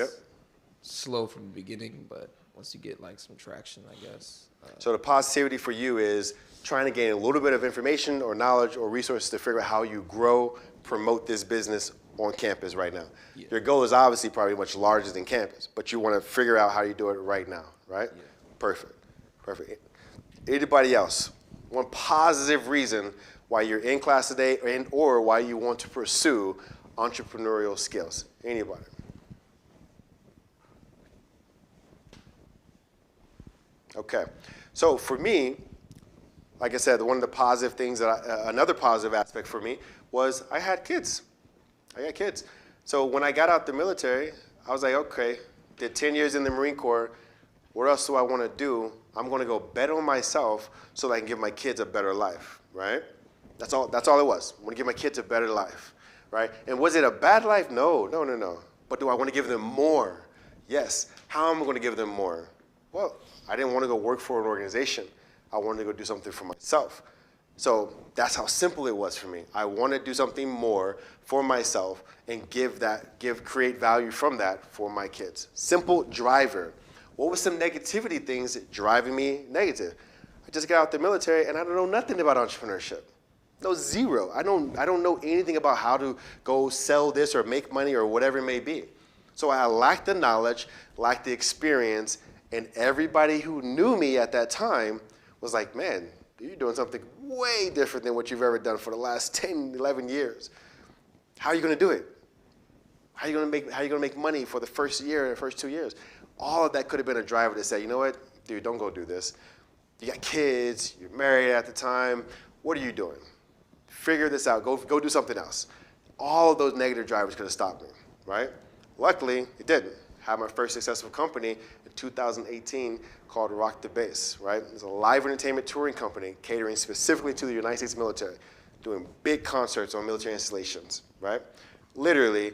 Speaker 5: slow from the beginning, but once you get like some traction, I guess.
Speaker 1: So the positivity for you is trying to gain a little bit of information or knowledge or resources to figure out how you grow, promote this business on campus right now.
Speaker 5: Yeah.
Speaker 1: Your goal is obviously probably much larger than campus, but you want to figure out how you do it right now, right?
Speaker 5: Yeah.
Speaker 1: Perfect. Anybody else? One positive reason why you're in class today and or why you want to pursue entrepreneurial skills? Anybody? Okay. So for me, like I said, one of the positive things another positive aspect for me was I had kids. I got kids. So when I got out the military, I was like, okay, did 10 years in the Marine Corps. What else do I want to do? I'm going to go bet on myself so that I can give my kids a better life, right? That's all it was. I want to give my kids a better life, right? And was it a bad life? No. But do I want to give them more? Yes. How am I going to give them more? Well, I didn't want to go work for an organization. I wanted to go do something for myself. So that's how simple it was for me. I want to do something more for myself and create value from that for my kids. Simple driver. What were some negativity things driving me negative? I just got out the military and I don't know nothing about entrepreneurship. No, zero. I don't know anything about how to go sell this or make money or whatever it may be. So I lacked the knowledge, lacked the experience, and everybody who knew me at that time was like, man, you're doing something way different than what you've ever done for the last 10, 11 years. How are you going to do it? How are you going to make money for the first year, the first 2 years? All of that could have been a driver to say, you know what, dude, don't go do this. You got kids, you're married at the time. What are you doing? Figure this out. Go do something else. All of those negative drivers could have stopped me, right? Luckily, it didn't. I had my first successful company in 2018 called Rock the Base, right? It's a live entertainment touring company catering specifically to the United States military, doing big concerts on military installations, right? Literally,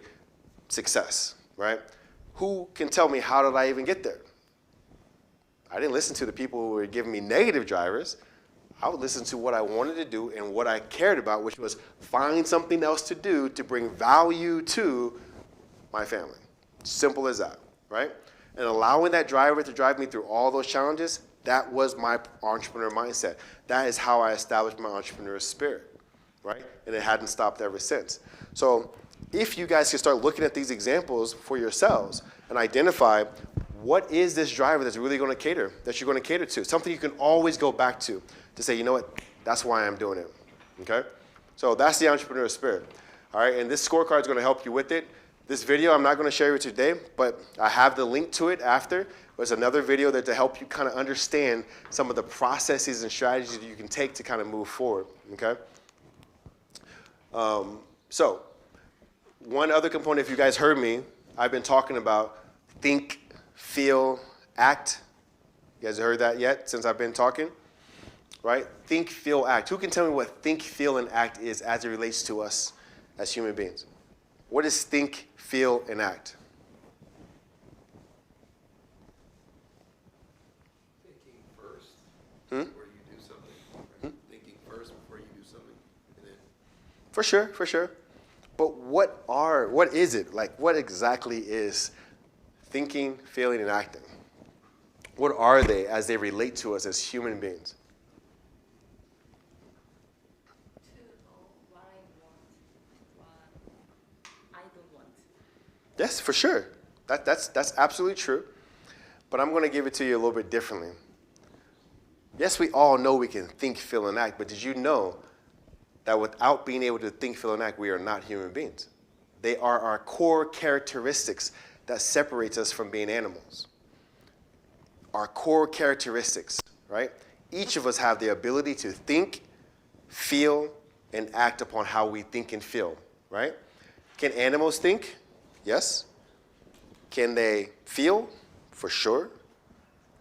Speaker 1: success, right? Who can tell me how did I even get there? I didn't listen to the people who were giving me negative drivers. I would listen to what I wanted to do and what I cared about, which was find something else to do to bring value to my family. Simple as that, right? And allowing that driver to drive me through all those challenges, that was my entrepreneur mindset. That is how I established my entrepreneur spirit, right? And it hadn't stopped ever since. So if you guys can start looking at these examples for yourselves and identify what is this driver that's really going to cater, that you're going to cater to, something you can always go back to say, you know what, that's why I'm doing it, okay? So that's the entrepreneur spirit, all right? And this scorecard is going to help you with it. This video I'm not going to share with you today, but I have the link to it after. There's another video there to help you kind of understand some of the processes and strategies that you can take to kind of move forward, okay? So one other component, if you guys heard me, I've been talking about think, feel, act. You guys heard that yet since I've been talking? Right? Think, feel, act. Who can tell me what think, feel, and act is as it relates to us as human beings? What is think, feel, and act?
Speaker 5: Thinking first before you do something. Right? Thinking first before you do something. And then
Speaker 1: For sure. But what is it? Like, what exactly is thinking, feeling, and acting? What are they as they relate to us as human beings?
Speaker 6: To know what I want, what I don't want.
Speaker 1: Yes, for sure. That's absolutely true. But I'm going to give it to you a little bit differently. Yes, we all know we can think, feel, and act, but did you know that without being able to think, feel, and act, we are not human beings? They are our core characteristics that separates us from being animals. Our core characteristics, right? Each of us have the ability to think, feel, and act upon how we think and feel, right? Can animals think? Yes. Can they feel? For sure.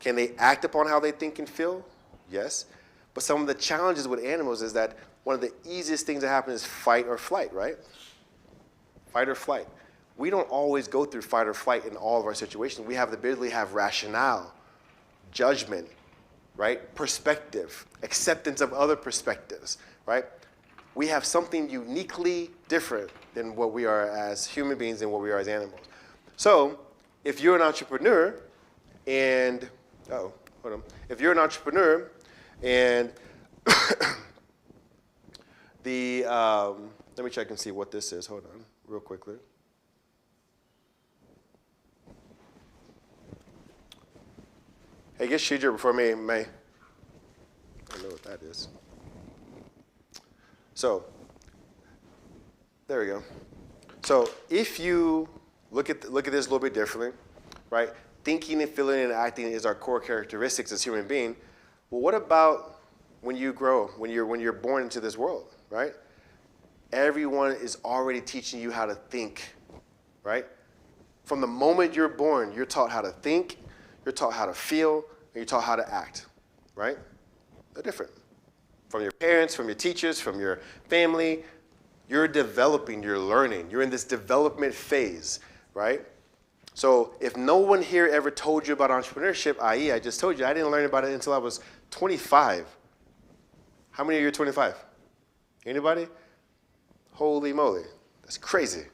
Speaker 1: Can they act upon how they think and feel? Yes. But some of the challenges with animals is that one of the easiest things that happen is fight or flight, right? Fight or flight. We don't always go through fight or flight in all of our situations. We have the ability to have rationale, judgment, right? Perspective, acceptance of other perspectives, right? We have something uniquely different than what we are as human beings and what we are as animals. So if you're an entrepreneur and, if you're an entrepreneur and let me check and see what this is. Hold on, real quickly. Hey, get Shidra before me, May. I know what that is. So, there we go. So, if you look at this a little bit differently, right? Thinking and feeling and acting is our core characteristics as human beings. Well, what about when you grow, when you're born into this world, right? Everyone is already teaching you how to think, right? From the moment you're born, you're taught how to think, you're taught how to feel, and you're taught how to act, right? They're different. From your parents, from your teachers, from your family, you're developing, you're learning. You're in this development phase, right? So if no one here ever told you about entrepreneurship, i.e. I just told you, I didn't learn about it until I was 25. How many of you are 25? Anybody? Holy moly, that's crazy.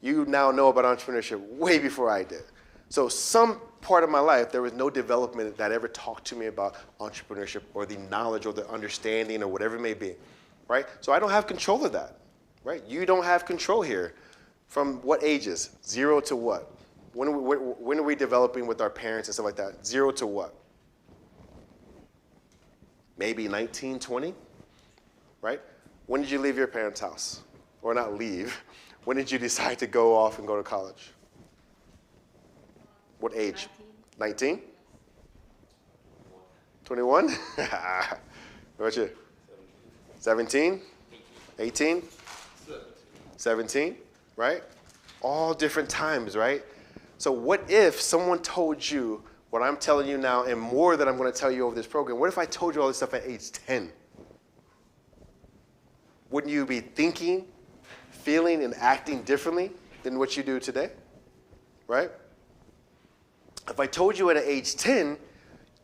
Speaker 1: You now know about entrepreneurship way before I did. So some part of my life, there was no development that ever talked to me about entrepreneurship or the knowledge or the understanding or whatever it may be, right? So I don't have control of that, right? You don't have control here. From what ages? 0 to what? When are we developing with our parents and stuff like that? 0 to what? Maybe 19, 20, right? When did you leave your parents' house? Or not leave. When did you decide to go off and go to college? What age? 19? 21? What about you? 17? 18? 17, right? All different times, right? So what if someone told you what I'm telling you now and more that I'm going to tell you over this program? What if I told you all this stuff at age 10? Wouldn't you be thinking, feeling, and acting differently than what you do today, right? If I told you at age 10,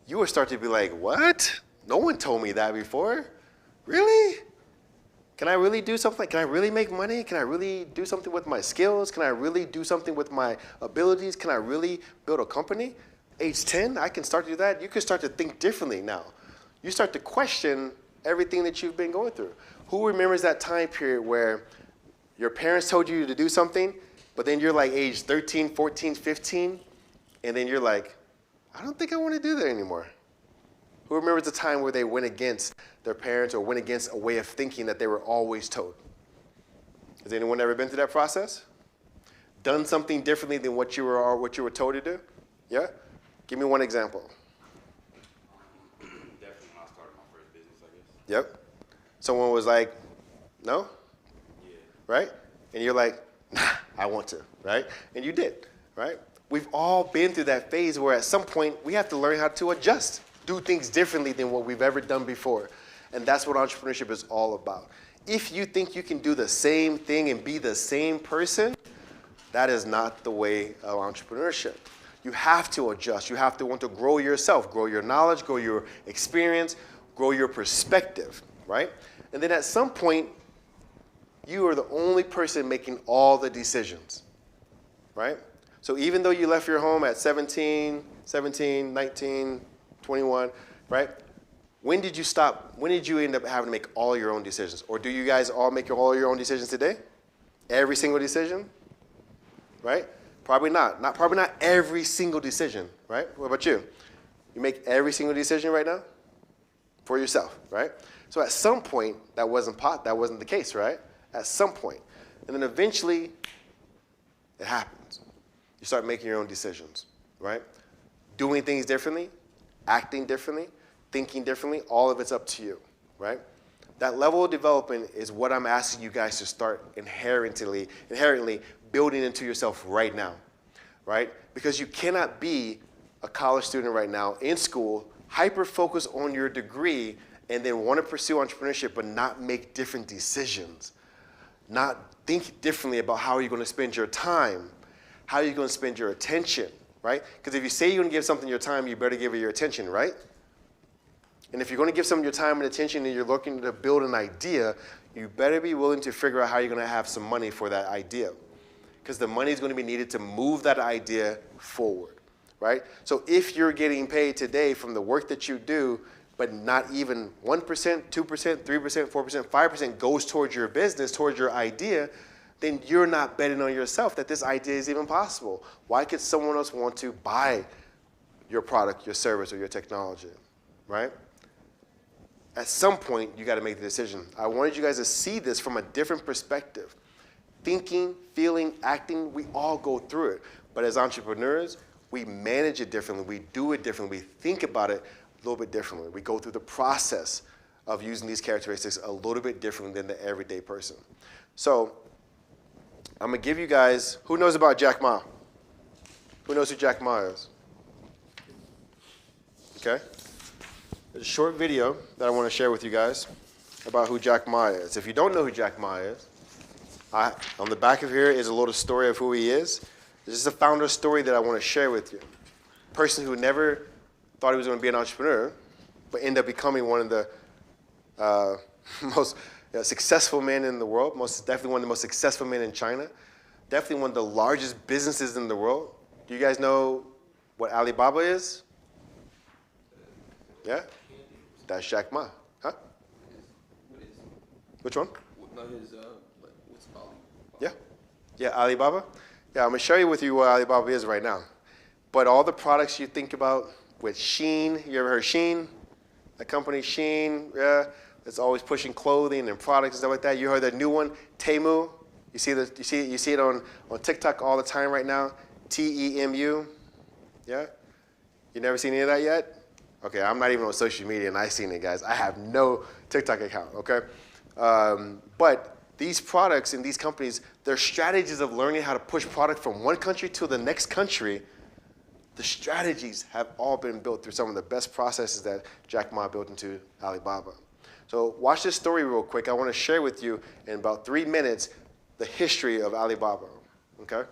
Speaker 1: you would start to be like, what? No one told me that before. Really? Can I really do something? Can I really make money? Can I really do something with my skills? Can I really do something with my abilities? Can I really build a company? Age 10, I can start to do that. You can start to think differently now. You start to question everything that you've been going through. Who remembers that time period where your parents told you to do something, but then you're like age 13, 14, 15, and then you're like, I don't think I want to do that anymore. Who remembers the time where they went against their parents or went against a way of thinking that they were always told? Has anyone ever been through that process? Done something differently than what you were told to do? Yeah? Give me one example.
Speaker 2: Definitely when I started my first business, I guess.
Speaker 1: Yep. Someone was like, no?
Speaker 2: Yeah.
Speaker 1: Right? And you're like, nah, I want to, right? And you did, right? We've all been through that phase where at some point we have to learn how to adjust, do things differently than what we've ever done before. And that's what entrepreneurship is all about. If you think you can do the same thing and be the same person, that is not the way of entrepreneurship. You have to adjust. You have to want to grow yourself, grow your knowledge, grow your experience, grow your perspective, right? And then at some point, you are the only person making all the decisions, right? So even though you left your home at 17, 19, 21, right? When did you stop? When did you end up having to make all your own decisions? Or do you guys all make all your own decisions today? Every single decision, right? Probably not. Probably not every single decision, right? What about you? You make every single decision right now for yourself, right? So at some point, that wasn't the case, right? At some point. And then eventually, it happens. You start making your own decisions, right? Doing things differently, acting differently, thinking differently, all of it's up to you, right? That level of development is what I'm asking you guys to start inherently building into yourself right now, right? Because you cannot be a college student right now in school, hyper-focused on your degree, and then want to pursue entrepreneurship but not make different decisions, not think differently about how you're going to spend your time, how you're going to spend your attention, right? Because if you say you're going to give something your time, you better give it your attention, right? And if you're going to give something your time and attention and you're looking to build an idea, you better be willing to figure out how you're going to have some money for that idea. Because the money is going to be needed to move that idea forward, right? So if you're getting paid today from the work that you do, but not even 1%, 2%, 3%, 4%, 5% goes towards your business, towards your idea, then you're not betting on yourself that this idea is even possible. Why could someone else want to buy your product, your service, or your technology, right? At some point, you got to make the decision. I wanted you guys to see this from a different perspective. Thinking, feeling, acting, we all go through it. But as entrepreneurs, we manage it differently. We do it differently. We think about it a little bit differently. We go through the process of using these characteristics a little bit different than the everyday person. So I'm going to give you guys, who knows about Jack Ma? Who knows who Jack Ma is? Okay. There's a short video that I want to share with you guys about who Jack Ma is. If you don't know who Jack Ma is, on the back of here is a little story of who he is. This is a founder story that I want to share with you. A person who never thought he was going to be an entrepreneur, but ended up becoming one of the most successful men in the world, most definitely one of the most successful men in China, definitely one of the largest businesses in the world. Do you guys know what Alibaba is? Yeah? That's Jack Ma. Huh? Which one?
Speaker 5: What's Alibaba?
Speaker 1: Yeah. Yeah, Alibaba. Yeah, I'm going to show you with you what Alibaba is right now. But all the products you think about with Shein, you ever heard Shein? The company Shein, yeah, it's always pushing clothing and products and stuff like that. You heard that new one, Temu. You see it on TikTok all the time right now. TEMU. Yeah? You never seen any of that yet? Okay, I'm not even on social media and I've seen it, guys. I have no TikTok account, okay? But these products and these companies, their strategies of learning how to push product from one country to the next country, the strategies have all been built through some of the best processes that Jack Ma built into Alibaba. So watch this story real quick. I want to share with you in about 3 minutes the history of Alibaba, okay?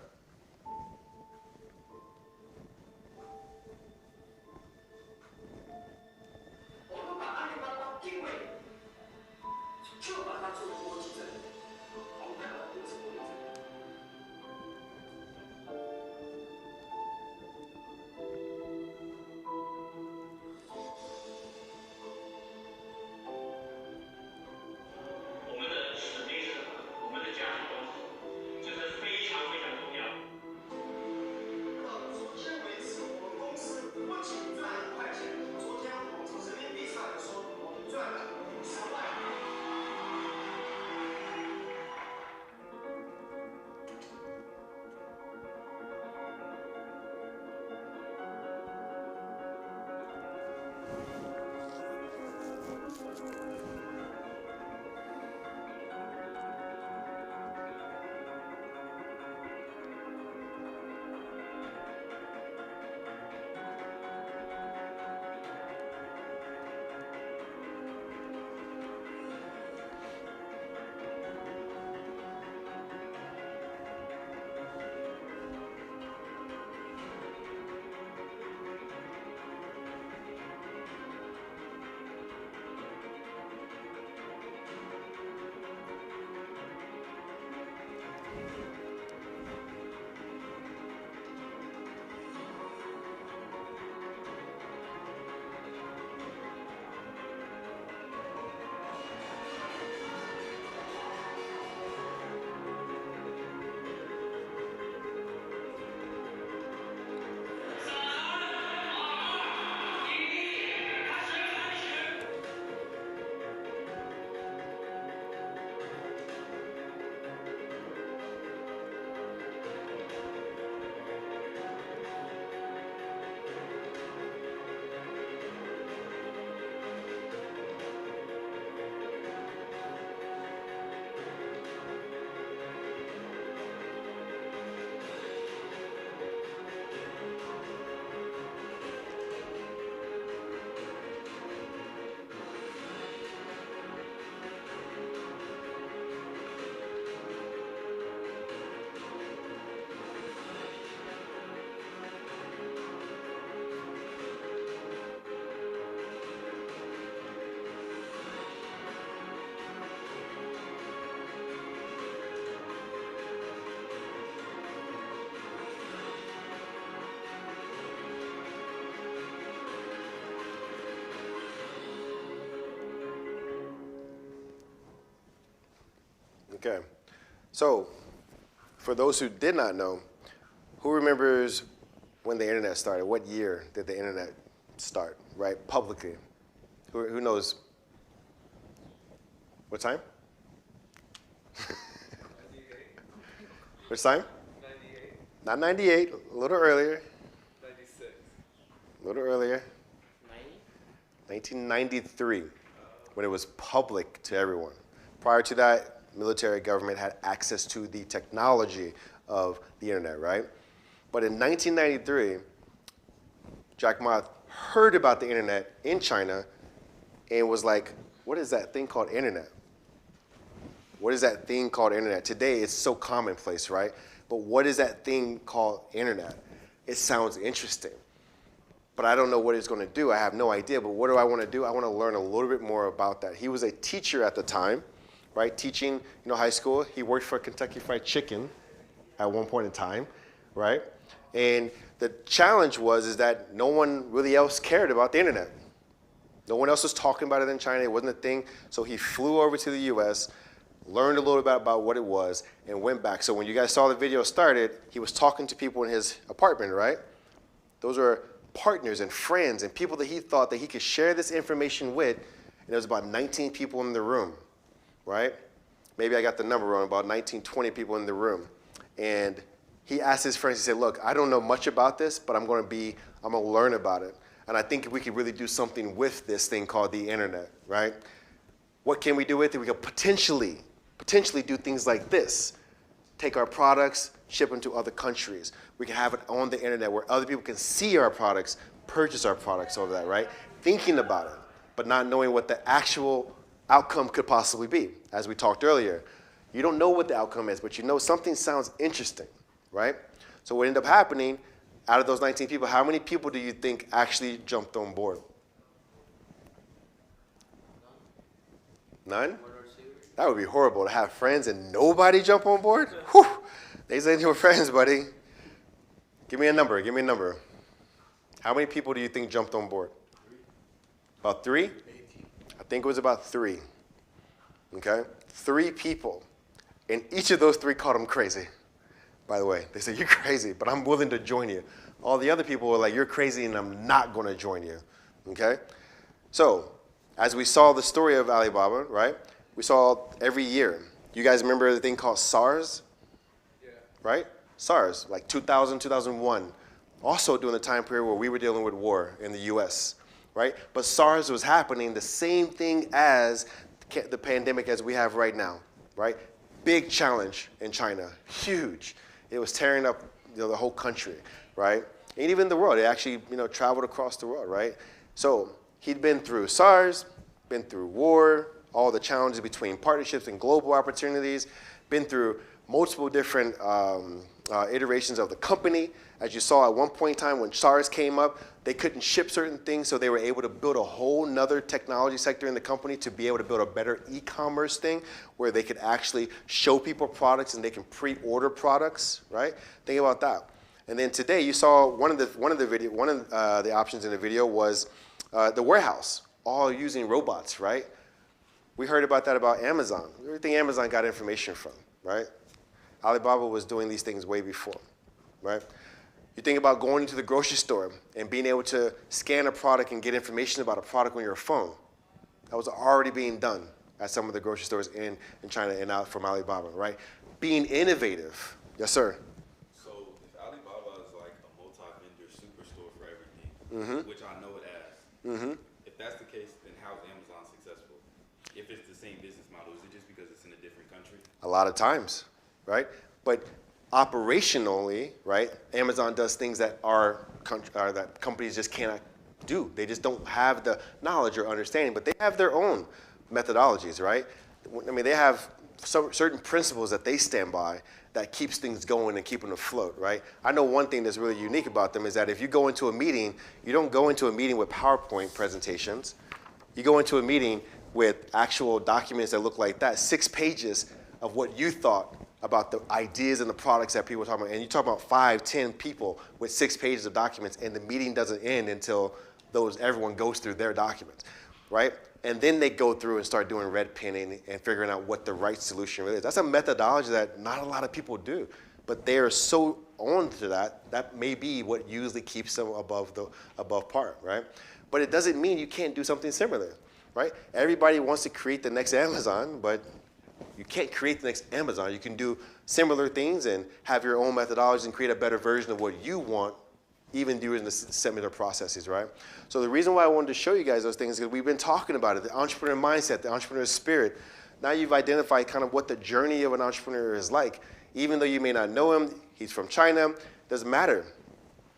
Speaker 1: Okay, so for those who did not know, who remembers when the internet started? What year did the internet start, right, publicly? Who knows? What time? 98. Which time? 98. Not 98, a little earlier. 96. A little earlier. 90? 1993. when it was public to everyone. Prior to that, military government had access to the technology of the internet, right? But in 1993, Jack Ma heard about the internet in China and was like, what is that thing called internet? What is that thing called internet? Today, it's so commonplace, right? But what is that thing called internet? It sounds interesting, but I don't know what it's going to do. I have no idea, but what do I want to do? I want to learn a little bit more about that. He was a teacher at the time, right? Teaching, high school. He worked for Kentucky Fried Chicken at one point in time, right? And the challenge is that no one really else cared about the internet. No one else was talking about it in China. It wasn't a thing. So he flew over to the US, learned a little bit about what it was, and went back. So when you guys saw the video started, he was talking to people in his apartment, right? Those were partners and friends and people that he thought that he could share this information with. And there was about 19 people in the room, right? Maybe I got the number wrong, about 19, 20 people in the room. And he asked his friends, he said, look, I don't know much about this, but I'm going to learn about it. And I think we could really do something with this thing called the internet, right? What can we do with it? We could potentially do things like this. Take our products, ship them to other countries. We can have it on the internet where other people can see our products, purchase our products over that, right? Thinking about it, but not knowing what the actual outcome could possibly be. As we talked earlier, you don't know what the outcome is, but you know something sounds interesting, right? So what ended up happening, out of those 19 people, how many people do you think actually jumped on board? None? That would be horrible to have friends and nobody jump on board. Whew. They said you were friends, buddy. Give me a number. Give me a number. How many people do you think jumped on board? About 3? I think it was about 3. Okay? 3 people. And each of those 3 called him crazy. By the way, they said, you're crazy, but I'm willing to join you. All the other people were like, you're crazy and I'm not going to join you. Okay? So, as we saw the story of Alibaba, right? We saw every year. You guys remember the thing called SARS? Yeah. Right? SARS, like 2000, 2001. Also during the time period where we were dealing with war in the US, right? But SARS was happening the same thing as the pandemic as we have right now, right? Big challenge in China, huge. It was tearing up the whole country, right? And even the world, it actually traveled across the world, right? So he'd been through SARS, been through war, all the challenges between partnerships and global opportunities, been through multiple different iterations of the company. As you saw at one point in time when SARS came up, they couldn't ship certain things, so they were able to build a whole nother technology sector in the company to be able to build a better e-commerce thing where they could actually show people products and they can pre-order products, right? Think about that. And then today you saw one of the options in the video was the warehouse, all using robots, right? We heard about that about Amazon. Everything Amazon got information from, right? Alibaba was doing these things way before, right? You think about going into the grocery store and being able to scan a product and get information about a product on your phone. That was already being done at some of the grocery stores in China and out from Alibaba, right? Being innovative. Yes, sir.
Speaker 2: So if Alibaba is like a multi-vendor superstore for everything, which I know it as, if that's the case, then how is Amazon successful? If it's the same business model, is it just because it's in a different country?
Speaker 1: A lot of times, right? But operationally, right, Amazon does things that that companies just cannot do. They just don't have the knowledge or understanding, but they have their own methodologies, right? I mean, they have certain principles that they stand by that keeps things going and keeping them afloat, right? I know one thing that's really unique about them is that if you go into a meeting, you don't go into a meeting with PowerPoint presentations. You go into a meeting with actual documents that look like that, 6 pages of what you thought about the ideas and the products that people are talking about. And you talk about 5, 10 people with 6 pages of documents, and the meeting doesn't end until everyone goes through their documents, right? And then they go through and start doing red penning and figuring out what the right solution really is. That's a methodology that not a lot of people do, but they are so on to that. That may be what usually keeps them above par, right? But it doesn't mean you can't do something similar, right? Everybody wants to create the next Amazon, but you can't create the next Amazon. You can do similar things and have your own methodologies and create a better version of what you want even during the similar processes, right? So the reason why I wanted to show you guys those things is because we've been talking about it, the entrepreneur mindset, the entrepreneur spirit. Now you've identified kind of what the journey of an entrepreneur is like. Even though you may not know him, he's from China, doesn't matter.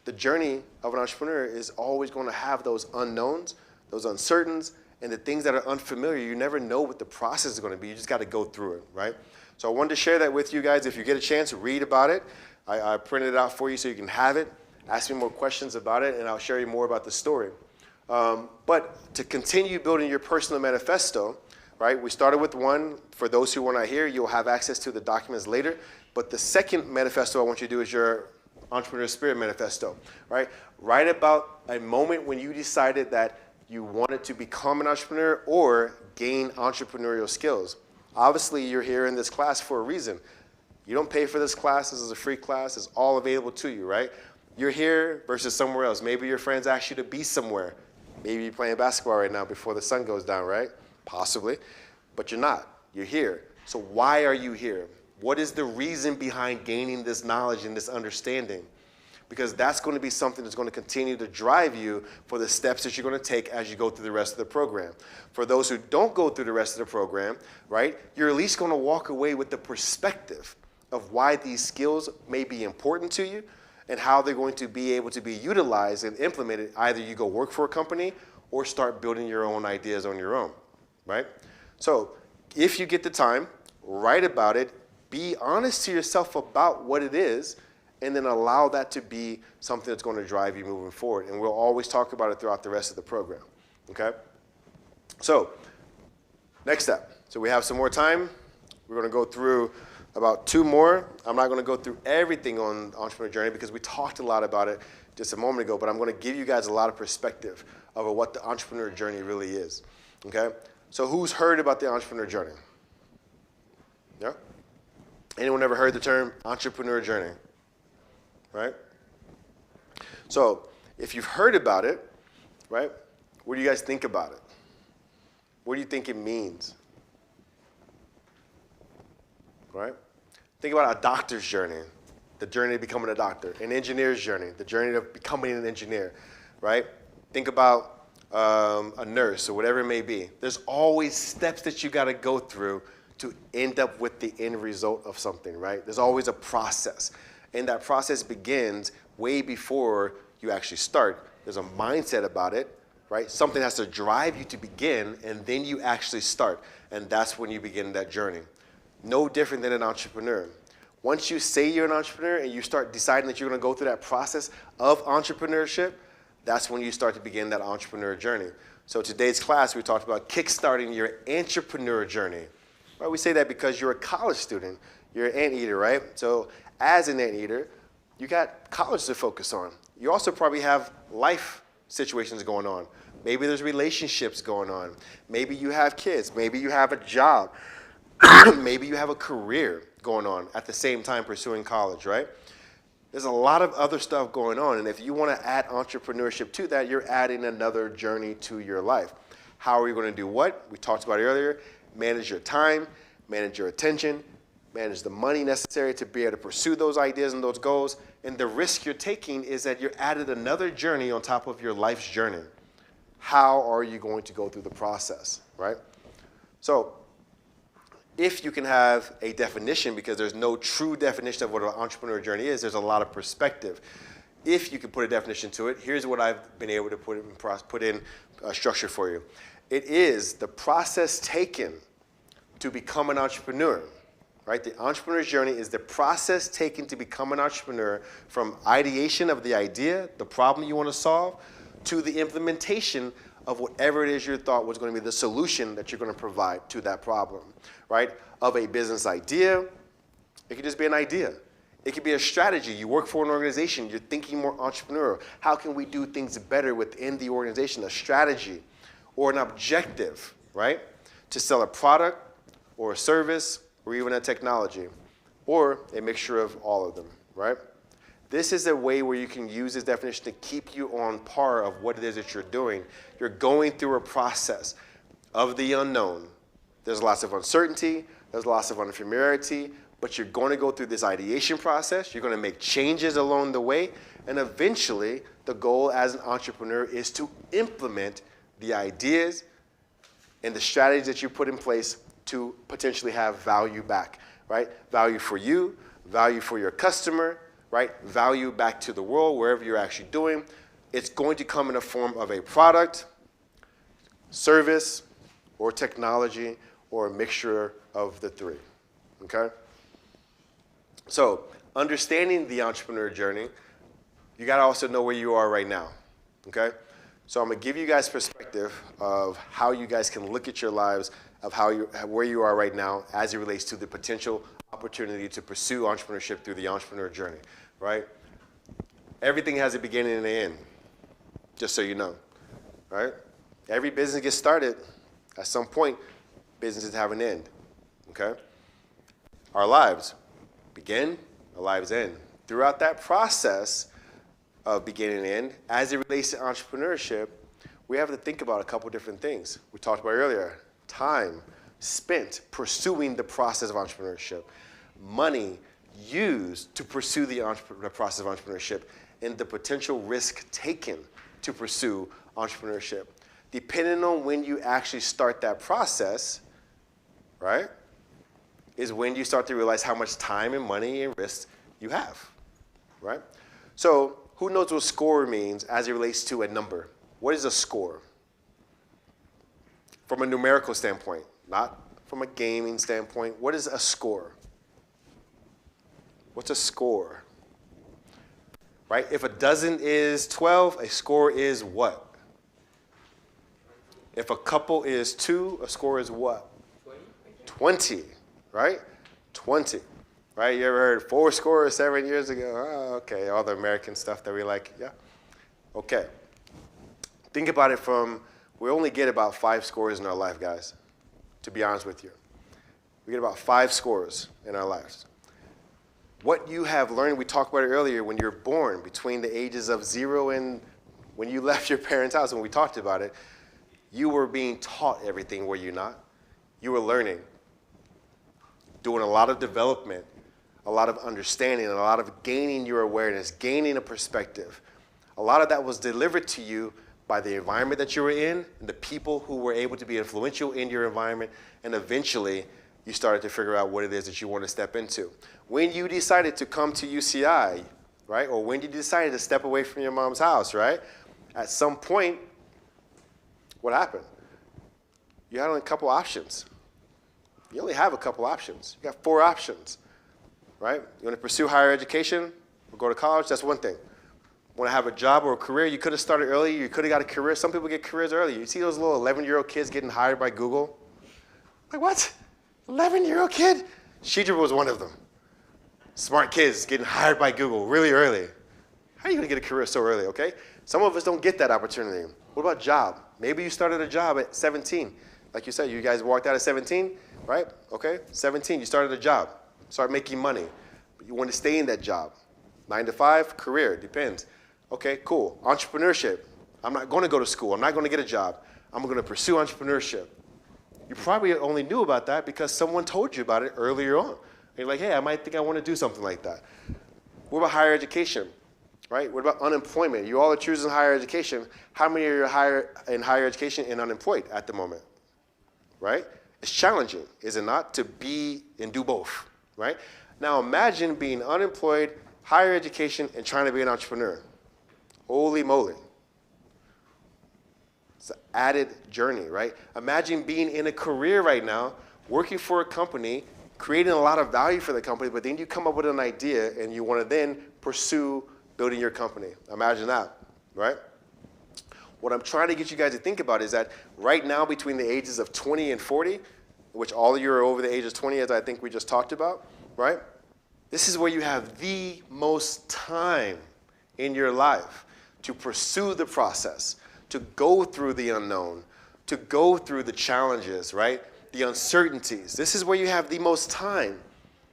Speaker 1: The journey of an entrepreneur is always going to have those unknowns, those uncertains, and the things that are unfamiliar. You never know what the process is going to be. You just got to go through it, right? So I wanted to share that with you guys. If you get a chance, read about it. I printed it out for you so you can have it. Ask me more questions about it, and I'll share you more about the story. But to continue building your personal manifesto, right? We started with one. For those who were not here, you'll have access to the documents later. But the second manifesto I want you to do is your Entrepreneur Spirit Manifesto, right? Write about a moment when you decided that you wanted to become an entrepreneur or gain entrepreneurial skills. Obviously, you're here in this class for a reason. You don't pay for this class. This is a free class. It's all available to you, right? You're here versus somewhere else. Maybe your friends ask you to be somewhere. Maybe you're playing basketball right now before the sun goes down, right? Possibly. But you're not. You're here. So why are you here? What is the reason behind gaining this knowledge and this understanding? Because that's going to be something that's going to continue to drive you for the steps that you're going to take as you go through the rest of the program. For those who don't go through the rest of the program, right, you're at least going to walk away with the perspective of why these skills may be important to you and how they're going to be able to be utilized and implemented. Either you go work for a company or start building your own ideas on your own, right? So if you get the time, write about it, be honest to yourself about what it is, and then allow that to be something that's going to drive you moving forward. And we'll always talk about it throughout the rest of the program, okay? So next step. So we have some more time. We're going to go through about 2 more. I'm not going to go through everything on Entrepreneur Journey because we talked a lot about it just a moment ago, but I'm going to give you guys a lot of perspective of what the Entrepreneur Journey really is, okay? So who's heard about the Entrepreneur Journey? Yeah? Anyone ever heard the term Entrepreneur Journey? Right? So if you've heard about it, right, what do you guys think about it? What do you think it means? Right? Think about a doctor's journey, the journey of becoming a doctor, an engineer's journey, the journey of becoming an engineer, right? Think about a nurse or whatever it may be. There's always steps that you got to go through to end up with the end result of something, right? There's always a process. And that process begins way before you actually start. There's a mindset about it, right? Something has to drive you to begin, and then you actually start. And that's when you begin that journey. No different than an entrepreneur. Once you say you're an entrepreneur and you start deciding that you're going to go through that process of entrepreneurship, that's when you start to begin that entrepreneur journey. So today's class, we talked about kickstarting your entrepreneur journey. Right? We say that because you're a college student. You're an anteater, right? So as an anteater, you got college to focus on. You also probably have life situations going on. Maybe there's relationships going on. Maybe you have kids. Maybe you have a job. Maybe you have a career going on at the same time pursuing college, right? There's a lot of other stuff going on, and if you want to add entrepreneurship to that, you're adding another journey to your life. How are you going to do what? We talked about it earlier. Manage your time, manage your attention, manage the money necessary to be able to pursue those ideas and those goals. And the risk you're taking is that you're added another journey on top of your life's journey. How are you going to go through the process, right? So if you can have a definition, because there's no true definition of what an entrepreneur journey is, there's a lot of perspective. If you can put a definition to it, here's what I've been able to put in structure for you. It is the process taken to become an entrepreneur, right? The entrepreneur's journey is the process taken to become an entrepreneur, from ideation of the idea, the problem you want to solve, to the implementation of whatever it is you thought was going to be the solution that you're going to provide to that problem, right? Of a business idea, it could just be an idea. It could be a strategy. You work for an organization, you're thinking more entrepreneurial. How can we do things better within the organization? A strategy or an objective, right? To sell a product or a service or even a technology, or a mixture of all of them, right? This is a way where you can use this definition to keep you on par of what it is that you're doing. You're going through a process of the unknown. There's lots of uncertainty, there's lots of unfamiliarity, but you're going to go through this ideation process. You're going to make changes along the way. And eventually, the goal as an entrepreneur is to implement the ideas and the strategies that you put in place to potentially have value back, right? Value for you, value for your customer, right? Value back to the world, wherever you're actually doing. It's going to come in the form of a product, service, or technology, or a mixture of the three, okay? So understanding the entrepreneur journey, you gotta also know where you are right now, okay? So I'm gonna give you guys perspective of how you guys can look at your lives, of where you are right now as it relates to the potential opportunity to pursue entrepreneurship through the entrepreneur journey, right? Everything has a beginning and an end, just so you know, right? Every business gets started. At some point, businesses have an end, okay? Our lives begin, our lives end. Throughout that process of beginning and end, as it relates to entrepreneurship, we have to think about a couple different things. We talked about earlier, time spent pursuing the process of entrepreneurship, money used to pursue the process of entrepreneurship, and the potential risk taken to pursue entrepreneurship. Depending on when you actually start that process, right, is when you start to realize how much time and money and risk you have, right? So who knows what score means as it relates to a number? What is a score? From a numerical standpoint, not from a gaming standpoint, what is a score? What's a score? Right? If a dozen is 12, a score is what? If a couple is 2, a score is what? 20, right? 20, right? You ever heard 4 score 7 years ago? Oh, okay, all the American stuff that we like, yeah? Okay. Think about it we only get about 5 scores in our life, guys, to be honest with you. We get about 5 scores in our lives. What you have learned, we talked about it earlier, when you're born, between the ages of 0 and when you left your parents' house, when we talked about it, you were being taught everything, were you not? You were learning, doing a lot of development, a lot of understanding, and a lot of gaining your awareness, gaining a perspective. A lot of that was delivered to you by the environment that you were in, and the people who were able to be influential in your environment, and eventually you started to figure out what it is that you want to step into. When you decided to come to UCI, right, or when you decided to step away from your mom's house, right, at some point, what happened? You had only a couple options. You only have a couple options. You got 4 options, right? You want to pursue higher education or go to college? That's one thing. Want to have a job or a career? You could have started early. You could have got a career. Some people get careers early. You see those little 11-year-old kids getting hired by Google? Like, what? 11-year-old kid? Shidra was one of them. Smart kids getting hired by Google really early. How are you going to get a career so early, okay? Some of us don't get that opportunity. What about job? Maybe you started a job at 17. Like you said, you guys walked out at 17, right? Okay, 17, you started a job. Start making money. But you want to stay in that job. 9 to 5, career, depends. Okay, cool. Entrepreneurship. I'm not going to go to school. I'm not going to get a job. I'm going to pursue entrepreneurship. You probably only knew about that because someone told you about it earlier on. And you're like, hey, I might think I want to do something like that. What about higher education? Right? What about unemployment? You all are choosing higher education. How many are in higher education and unemployed at the moment? Right? It's challenging, is it not, to be and do both, right? Now imagine being unemployed, higher education, and trying to be an entrepreneur. Holy moly. It's an added journey, right? Imagine being in a career right now, working for a company, creating a lot of value for the company, but then you come up with an idea and you want to then pursue building your company. Imagine that, right? What I'm trying to get you guys to think about is that right now between the ages of 20 and 40, which all of you are over the age of 20, as I think we just talked about, right? This is where you have the most time in your life to pursue the process, to go through the unknown, to go through the challenges, right? The uncertainties. This is where you have the most time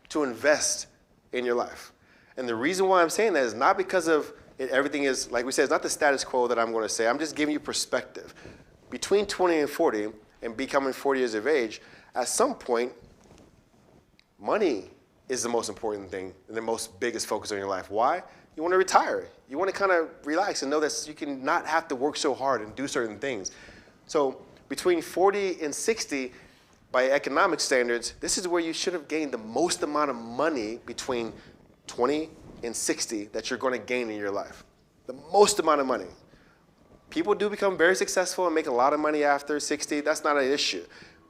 Speaker 1: to invest in your life. And the reason why I'm saying that is not because of everything is, like we said, it's not the status quo that I'm going to say. I'm just giving you perspective. Between 20 and 40 and becoming 40 years of age, at some point, money is the most important thing and the most biggest focus on your life. Why? You want to retire. You want to kind of relax and know that you can not have to work so hard and do certain things. So between 40 and 60, by economic standards, this is where you should have gained the most amount of money between 20 and 60 that you're going to gain in your life. The most amount of money. People do become very successful and make a lot of money after 60. That's not an issue.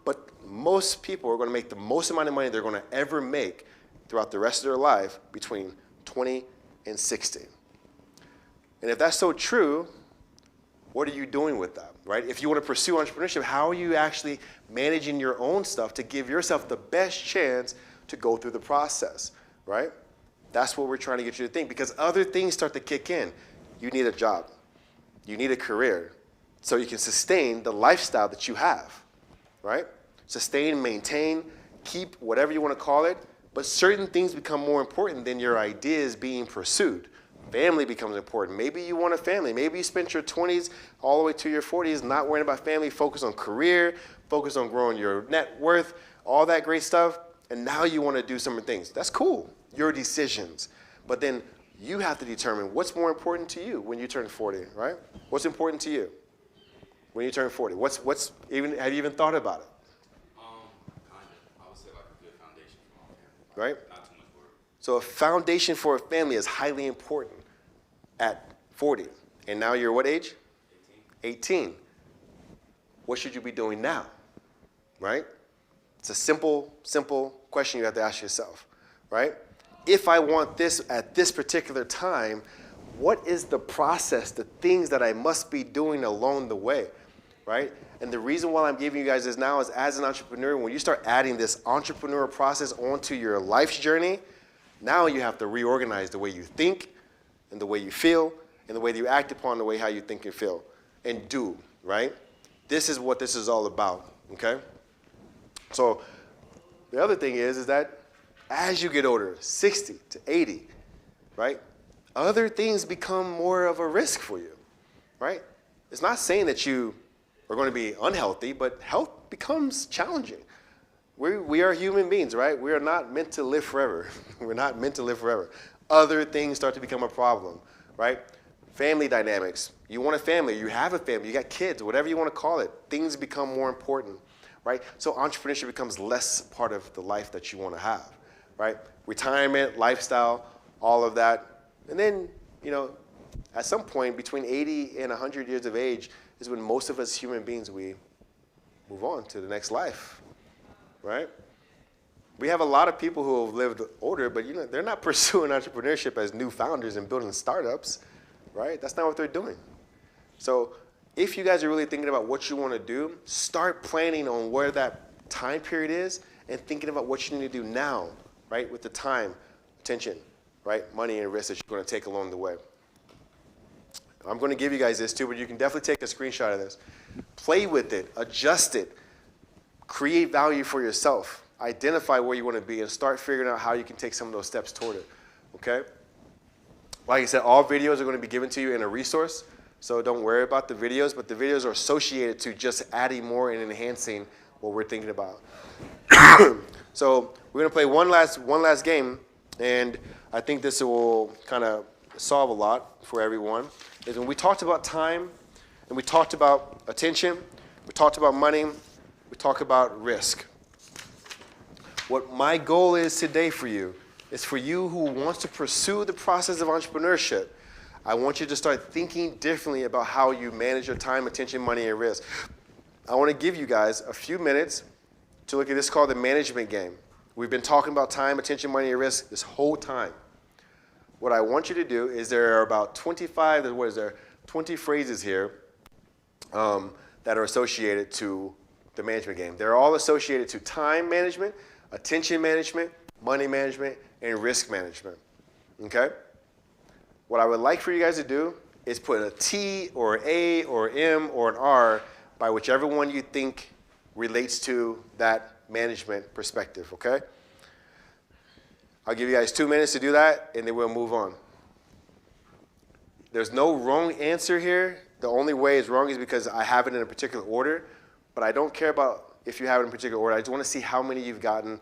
Speaker 1: But most people are going to make the most amount of money they're going to ever make throughout the rest of their life between 20 and 60. And if that's so true, what are you doing with that, right? If you want to pursue entrepreneurship, how are you actually managing your own stuff to give yourself the best chance to go through the process, right? That's what we're trying to get you to think, because other things start to kick in. You need a job. You need a career so you can sustain the lifestyle that you have, right? Sustain, maintain, keep, whatever you want to call it, but certain things become more important than your ideas being pursued. Family becomes important. Maybe you want a family. Maybe you spent your 20s all the way to your 40s not worrying about family, focus on career, focus on growing your net worth, all that great stuff, and now you want to do some things. That's cool, your decisions. But then you have to determine what's more important to you when you turn 40, right? What's important to you when you turn 40? Have you even thought about it?
Speaker 2: Kind of. I would say like a good foundation for my family.
Speaker 1: Right?
Speaker 2: Not too much work.
Speaker 1: So a foundation for a family is highly important at 40. And now you're what age? 18. What should you be doing now? Right? It's a simple question you have to ask yourself, right? If I want this at this particular time, what is the process, the things that I must be doing along the way, right? And the reason why I'm giving you guys this now is, as an entrepreneur, when you start adding this entrepreneur process onto your life's journey, now you have to reorganize the way you think and the way you feel and the way that you act upon the way how you think and feel and do, right? This is what this is all about, okay? So the other thing is that as you get older, 60 to 80, right, other things become more of a risk for you, right? It's not saying that you are going to be unhealthy, but health becomes challenging. We are human beings, right? We are not meant to live forever. We're not meant to live forever. Other things start to become a problem, right? Family dynamics. You want a family, you have a family, you got kids, whatever you want to call it. Things become more important, right? So entrepreneurship becomes less part of the life that you want to have, right? Retirement, lifestyle, all of that. And then, at some point between 80 and 100 years of age is when most of us human beings, we move on to the next life, right? We have a lot of people who have lived older, but they're not pursuing entrepreneurship as new founders and building startups, right? That's not what they're doing. So if you guys are really thinking about what you want to do, start planning on where that time period is and thinking about what you need to do now, right? With the time, attention, right? Money and risk that you're going to take along the way. I'm going to give you guys this too, but you can definitely take a screenshot of this. Play with it, adjust it, create value for yourself, identify where you want to be, and start figuring out how you can take some of those steps toward it, okay? Like I said, all videos are going to be given to you in a resource, so don't worry about the videos, but the videos are associated to just adding more and enhancing what we're thinking about. So we're going to play one last game, and I think this will kind of solve a lot for everyone. Is when we talked about time, and we talked about attention, we talked about money, we talked about risk. What my goal is today for you is for you who wants to pursue the process of entrepreneurship. I want you to start thinking differently about how you manage your time, attention, money, and risk. I want to give you guys a few minutes to look at this called the management game. We've been talking about time, attention, money, and risk this whole time. What I want you to do is there are about 20 phrases here that are associated to the management game. They're all associated to time management, attention management, money management, and risk management, okay? What I would like for you guys to do is put a T or an A or an M or an R by whichever one you think relates to that management perspective, okay? I'll give you guys 2 minutes to do that, and then we'll move on. There's no wrong answer here. The only way it's wrong is because I have it in a particular order, but I don't care about if you have it in a particular order. I just want to see how many you've gotten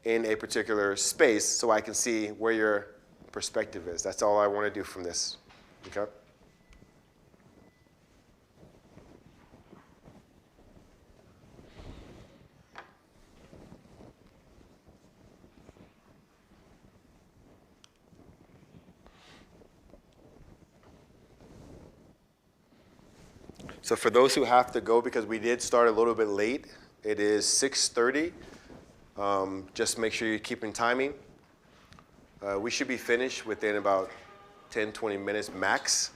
Speaker 1: in a particular space so I can see where your perspective is. That's all I want to do from this. Okay? So for those who have to go, because we did start a little bit late, it is 6:30. Just make sure you're keeping timing. We should be finished within about 10, 20 minutes max.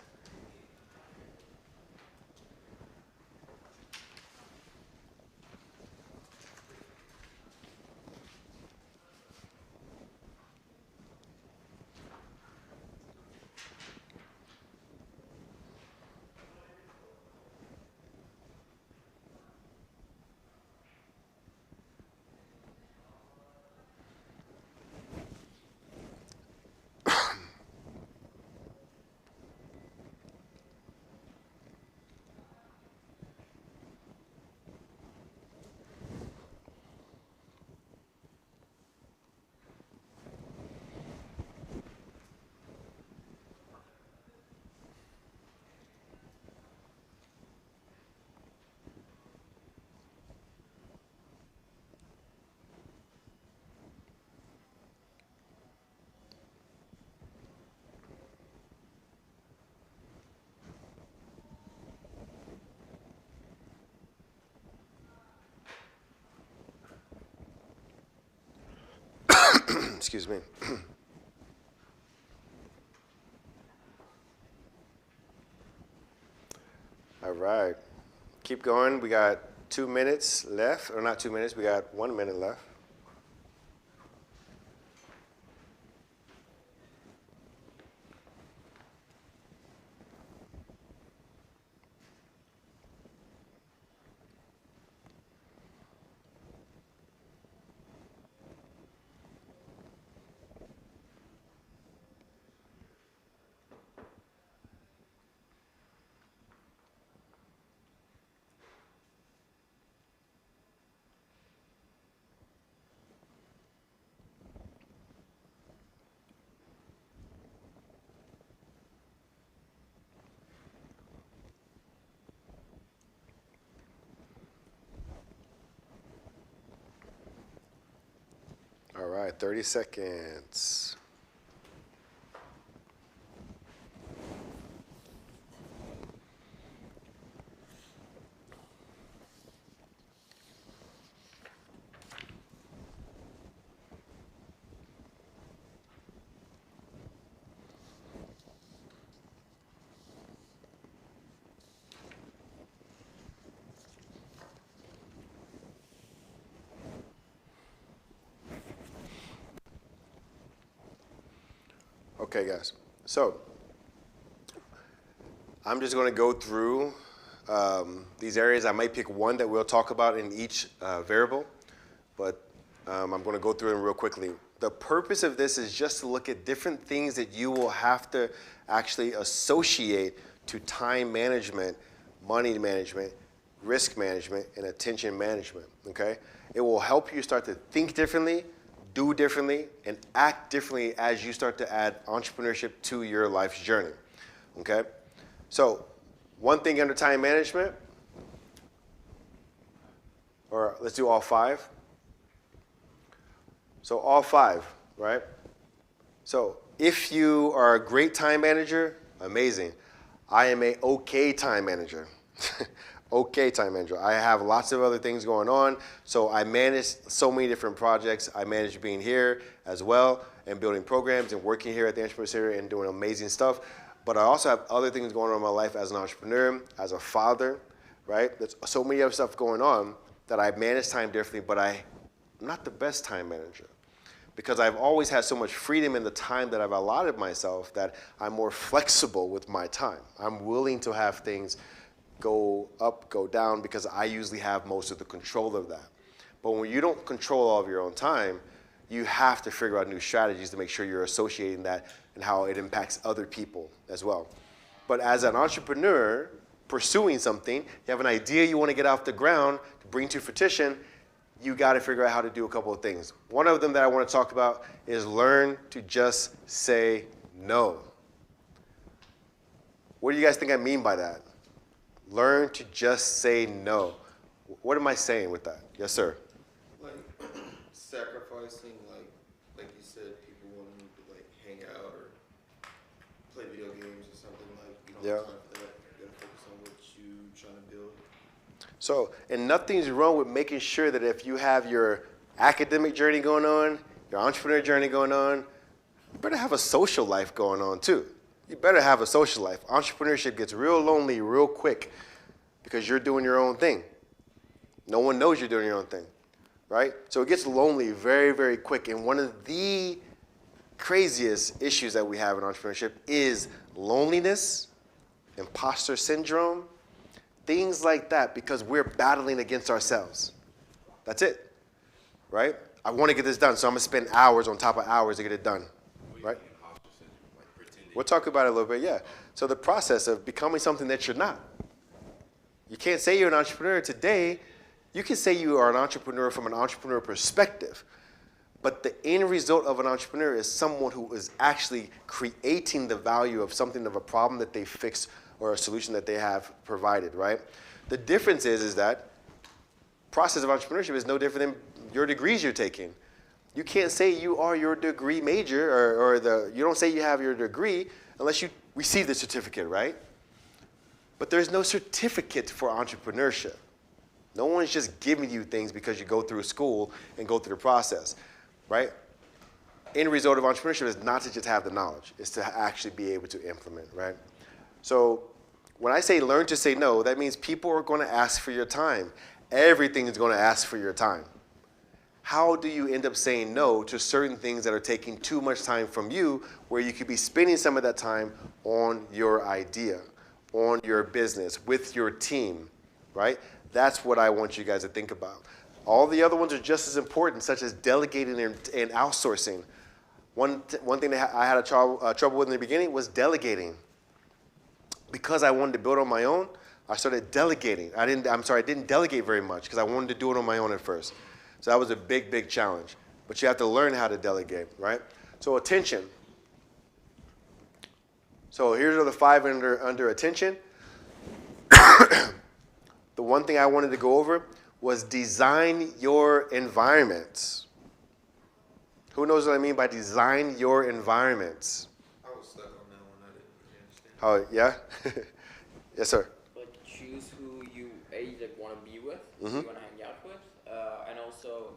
Speaker 1: Excuse me. All right. Keep going. We got 2 minutes left. Or not 2 minutes. We got 1 minute left. All right, 30 seconds. Okay, guys. So I'm just going to go through these areas. I might pick one that we'll talk about in each variable, but I'm going to go through them real quickly. The purpose of this is just to look at different things that you will have to actually associate to time management, money management, risk management, and attention management, okay? It will help you start to think differently, do differently, and act differently as you start to add entrepreneurship to your life's journey, okay? So one thing under time management, or let's do all five. So all five, right? So if you are a great time manager, amazing. I am a okay time manager. Okay time manager. I have lots of other things going on, so I manage so many different projects. I manage being here as well and building programs and working here at the Entrepreneur Center and doing amazing stuff. But I also have other things going on in my life as an entrepreneur, as a father, right? There's so many other stuff going on that I manage time differently, but I'm not the best time manager because I've always had so much freedom in the time that I've allotted myself that I'm more flexible with my time. I'm willing to have things go up, go down, because I usually have most of the control of that. But when you don't control all of your own time, you have to figure out new strategies to make sure you're associating that and how it impacts other people as well. But as an entrepreneur pursuing something, you have an idea you want to get off the ground to bring to fruition, you got to figure out how to do a couple of things. One of them that I want to talk about is learn to just say no. What do you guys think I mean by that? Learn to just say no. What am I saying with that? Yes, sir.
Speaker 5: Like sacrificing, like you said, people wanting to like hang out or play video games or something, like you don't have time for that. You gotta focus on what you trying to build.
Speaker 1: So, and nothing's wrong with making sure that if you have your academic journey going on, your entrepreneur journey going on, you better have a social life going on too. You better have a social life. Entrepreneurship gets real lonely real quick because you're doing your own thing. No one knows you're doing your own thing, right? So it gets lonely very, very quick. And one of the craziest issues that we have in entrepreneurship is loneliness, imposter syndrome, things like that, because we're battling against ourselves. That's it, right? I want to get this done, so I'm going to spend hours on top of hours to get it done, right? We'll talk about it a little bit, yeah. So the process of becoming something that you're not. You can't say you're an entrepreneur today. You can say you are an entrepreneur from an entrepreneur perspective, but the end result of an entrepreneur is someone who is actually creating the value of something, of a problem that they fix or a solution that they have provided, right? The difference is that process of entrepreneurship is no different than your degrees you're taking. You can't say you are your degree major you don't say you have your degree unless you receive the certificate, right? But there's no certificate for entrepreneurship. No one's just giving you things because you go through school and go through the process, right? End result of entrepreneurship is not to just have the knowledge, it's to actually be able to implement, right? So when I say learn to say no, that means people are going to ask for your time. Everything is going to ask for your time. How do you end up saying no to certain things that are taking too much time from you, where you could be spending some of that time on your idea, on your business, with your team, right? That's what I want you guys to think about. All the other ones are just as important, such as delegating and outsourcing. One thing that I had trouble with in the beginning was delegating. Because I wanted to build on my own, I started delegating. I didn't delegate very much because I wanted to do it on my own at first. So that was a big, big challenge. But you have to learn how to delegate, right? So attention. So here's the 5 under attention. The one thing I wanted to go over was design your environments. Who knows what I mean by design your environments?
Speaker 5: I was stuck on that one. I didn't really understand.
Speaker 1: Oh, yeah? Yes, sir.
Speaker 3: Like choose who you want to be with, who you want to hang out with, and also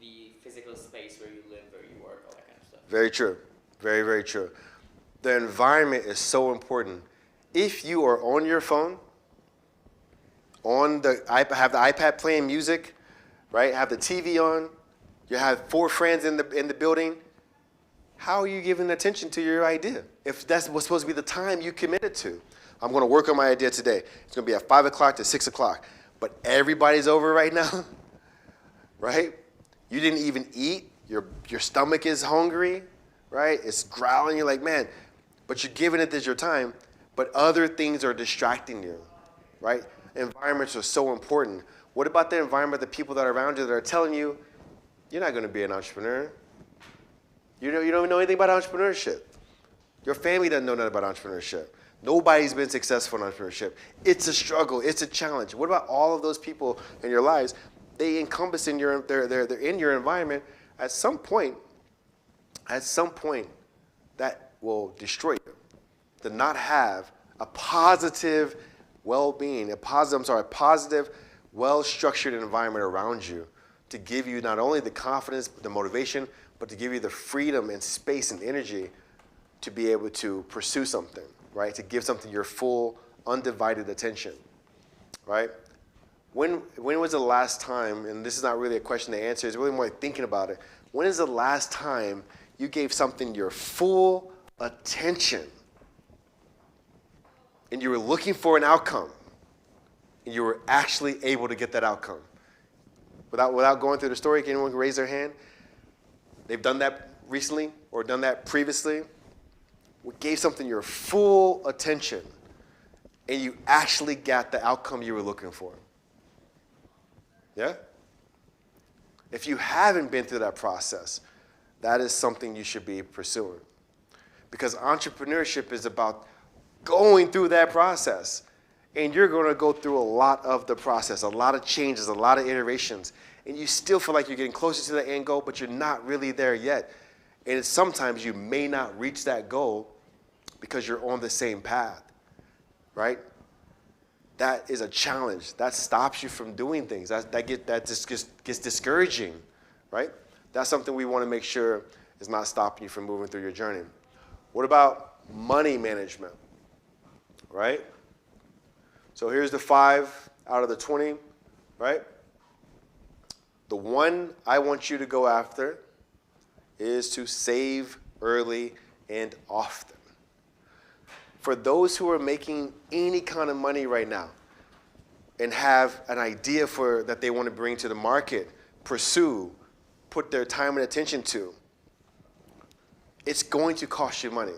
Speaker 3: the physical space where you live, where you work, all that kind of stuff.
Speaker 1: Very true. Very, very true. The environment is so important. If you are on your phone, have the iPad playing music, right? Have the TV on. You have 4 friends in the building. How are you giving attention to your idea? If that's what's supposed to be the time you committed to. I'm going to work on my idea today. It's going to be at 5 o'clock to 6 o'clock. But everybody's over right now, right? You didn't even eat. Your stomach is hungry, right? It's growling. You're like, man, but you're giving it this your time. But other things are distracting you, right? Environments are so important. What about the environment, the people that are around you that are telling you, you're not going to be an entrepreneur. You don't know anything about entrepreneurship. Your family doesn't know nothing about entrepreneurship. Nobody's been successful in entrepreneurship. It's a struggle. It's a challenge. What about all of those people in your lives? They encompass they're in your environment. At some point, that will destroy you. To not have a positive well-being, a positive, well-structured environment around you to give you not only the confidence, the motivation, but to give you the freedom and space and energy to be able to pursue something, right? To give something your full, undivided attention, right? When was the last time, and this is not really a question to answer, it's really more like thinking about it. When is the last time you gave something your full attention and you were looking for an outcome and you were actually able to get that outcome? Without going through the story, can anyone raise their hand? They've done that recently or done that previously. We gave something your full attention and you actually got the outcome you were looking for. Yeah? If you haven't been through that process, that is something you should be pursuing. Because entrepreneurship is about going through that process. And you're going to go through a lot of the process, a lot of changes, a lot of iterations. And you still feel like you're getting closer to the end goal, but you're not really there yet. And sometimes you may not reach that goal because you're on the same path, right? That is a challenge. That stops you from doing things. That just gets discouraging, right? That's something we want to make sure is not stopping you from moving through your journey. What about money management, right? So here's the 5 out of the 20, right? The one I want you to go after is to save early and often. For those who are making any kind of money right now and have an idea that they want to bring to the market, pursue, put their time and attention to, it's going to cost you money.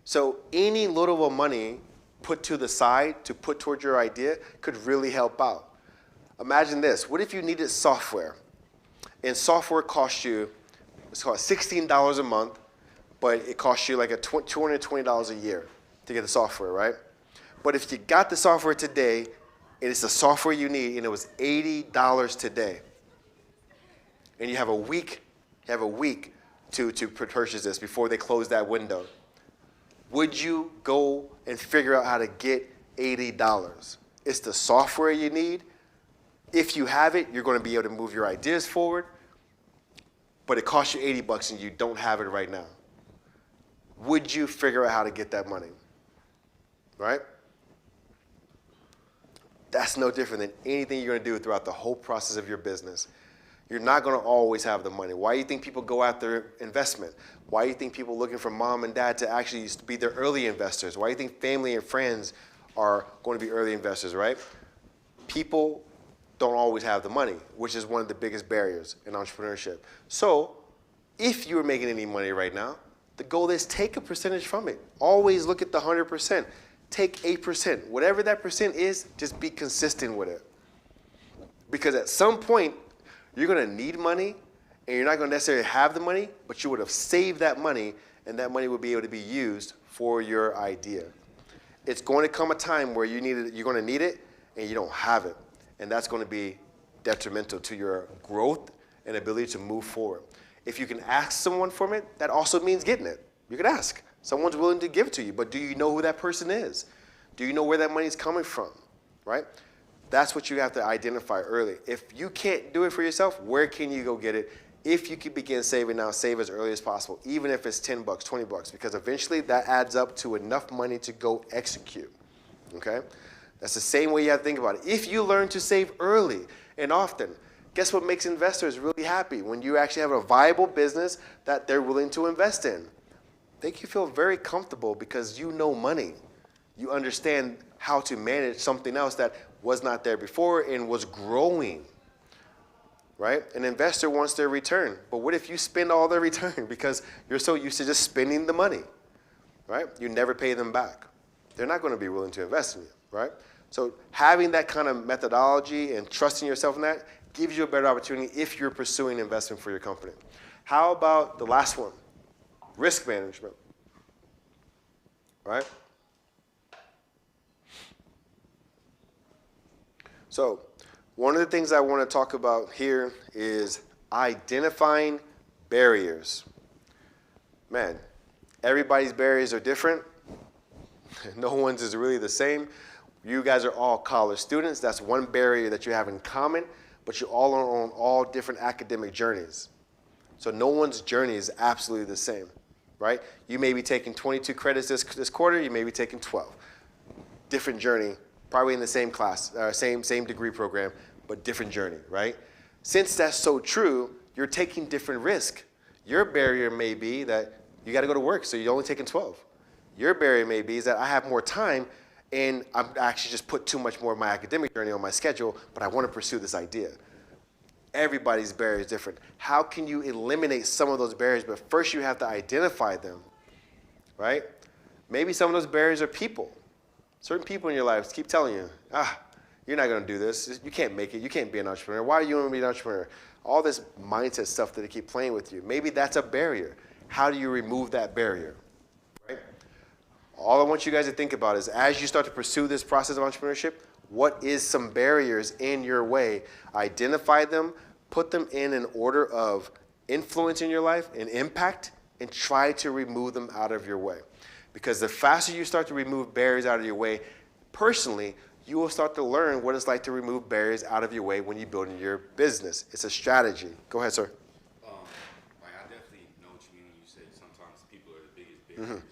Speaker 1: So any little bit of money put to the side to put towards your idea could really help out. Imagine this. What if you needed software? And software costs you, it's called $16 a month, but it costs you like $220 a year to get the software, right? But if you got the software today, and it's the software you need, and it was $80 today, and you have a week to purchase this before they close that window, would you go and figure out how to get $80? It's the software you need. If you have it, you're going to be able to move your ideas forward, but it costs you $80 and you don't have it right now. Would you figure out how to get that money? Right? That's no different than anything you're going to do throughout the whole process of your business. You're not going to always have the money. Why do you think people go after investment? Why do you think people are looking for mom and dad to actually be their early investors? Why do you think family and friends are going to be early investors, right? People don't always have the money, which is one of the biggest barriers in entrepreneurship. So if you're making any money right now, the goal is take a percentage from it. Always look at the 100%. Take 8%. Whatever that percent is, just be consistent with it. Because at some point, you're going to need money, and you're not going to necessarily have the money, but you would have saved that money, and that money would be able to be used for your idea. It's going to come a time where you're going to need it, and you don't have it. And that's going to be detrimental to your growth and ability to move forward. If you can ask someone for it, that also means getting it. You can ask. Someone's willing to give it to you, but do you know who that person is? Do you know where that money is coming from, right? That's what you have to identify early. If you can't do it for yourself, where can you go get it? If you can begin saving now, save as early as possible, even if it's $10, $20, because eventually that adds up to enough money to go execute, okay? That's the same way you have to think about it. If you learn to save early and often, guess what makes investors really happy? When you actually have a viable business that they're willing to invest in. They can feel very comfortable because you know money. You understand how to manage something else that was not there before and was growing, right? An investor wants their return, but what if you spend all their return because you're so used to just spending the money, right? You never pay them back. They're not going to be willing to invest in you, right? So having that kind of methodology and trusting yourself in that gives you a better opportunity if you're pursuing investment for your company. How about the last one? Risk management, right? So one of the things I want to talk about here is identifying barriers. Man, everybody's barriers are different. No one's is really the same. You guys are all college students. That's one barrier that you have in common, but you all are on all different academic journeys. So no one's journey is absolutely the same, right? You may be taking 22 credits this quarter. You may be taking 12. Different journey, probably in the same class, same degree program, but different journey, right? Since that's so true, you're taking different risk. Your barrier may be that you got to go to work, so you're only taking 12. Your barrier may be is that I have more time, and I'm actually just put too much more of my academic journey on my schedule, but I want to pursue this idea. Everybody's barrier is different. How can you eliminate some of those barriers? But first you have to identify them, right? Maybe some of those barriers are people. Certain people in your lives keep telling you, You're not going to do this. You can't make it. You can't be an entrepreneur. Why do you want to be an entrepreneur? All this mindset stuff that they keep playing with you. Maybe that's a barrier. How do you remove that barrier? Right? All I want you guys to think about is as you start to pursue this process of entrepreneurship, what is some barriers in your way? Identify them, put them in an order of influence in your life and impact, and try to remove them out of your way. Because the faster you start to remove barriers out of your way, personally, you will start to learn what it's like to remove barriers out of your way when you build your business. It's a strategy. Go ahead, sir.
Speaker 2: Like I definitely know what you mean when you say sometimes people are the biggest barriers.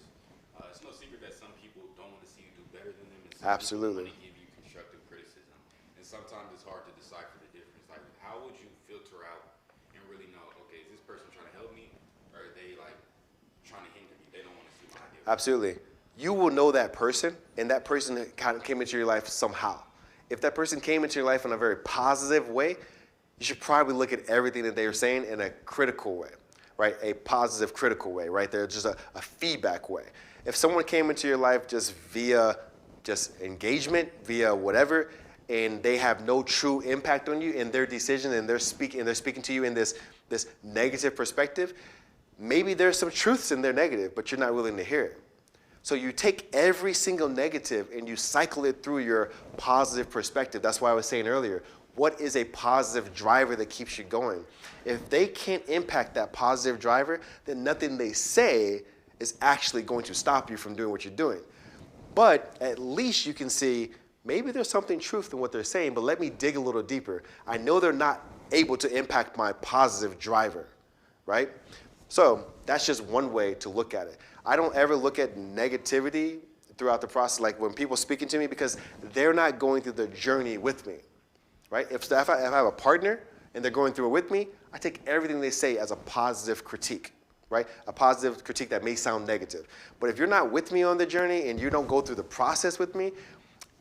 Speaker 2: It's no secret that some people don't want to see you do better than them, and some
Speaker 1: Absolutely.
Speaker 2: people want to give you constructive criticism. And sometimes it's hard to decipher the difference. Like, how would you filter out and really know, okay, is this person trying to help me, or are they like trying to hinder me? They don't want to see my idea.
Speaker 1: Absolutely. You will know that person, and that person kind of came into your life somehow. If that person came into your life in a very positive way, you should probably look at everything that they are saying in a critical way, right? A positive, critical way, right? They're just a feedback way. If someone came into your life just via just engagement, via whatever, and they have no true impact on you in their decision, and they're speaking to you in this negative perspective, maybe there's some truths in their negative, but you're not willing to hear it. So you take every single negative and you cycle it through your positive perspective. That's why I was saying earlier, what is a positive driver that keeps you going? If they can't impact that positive driver, then nothing they say is actually going to stop you from doing what you're doing. But at least you can see, maybe there's something truth in what they're saying, but let me dig a little deeper. I know they're not able to impact my positive driver, right? So that's just one way to look at it. I don't ever look at negativity throughout the process, like when people speaking to me, because they're not going through the journey with me, right? If I have a partner and they're going through it with me, I take everything they say as a positive critique, right? A positive critique that may sound negative. But if you're not with me on the journey and you don't go through the process with me,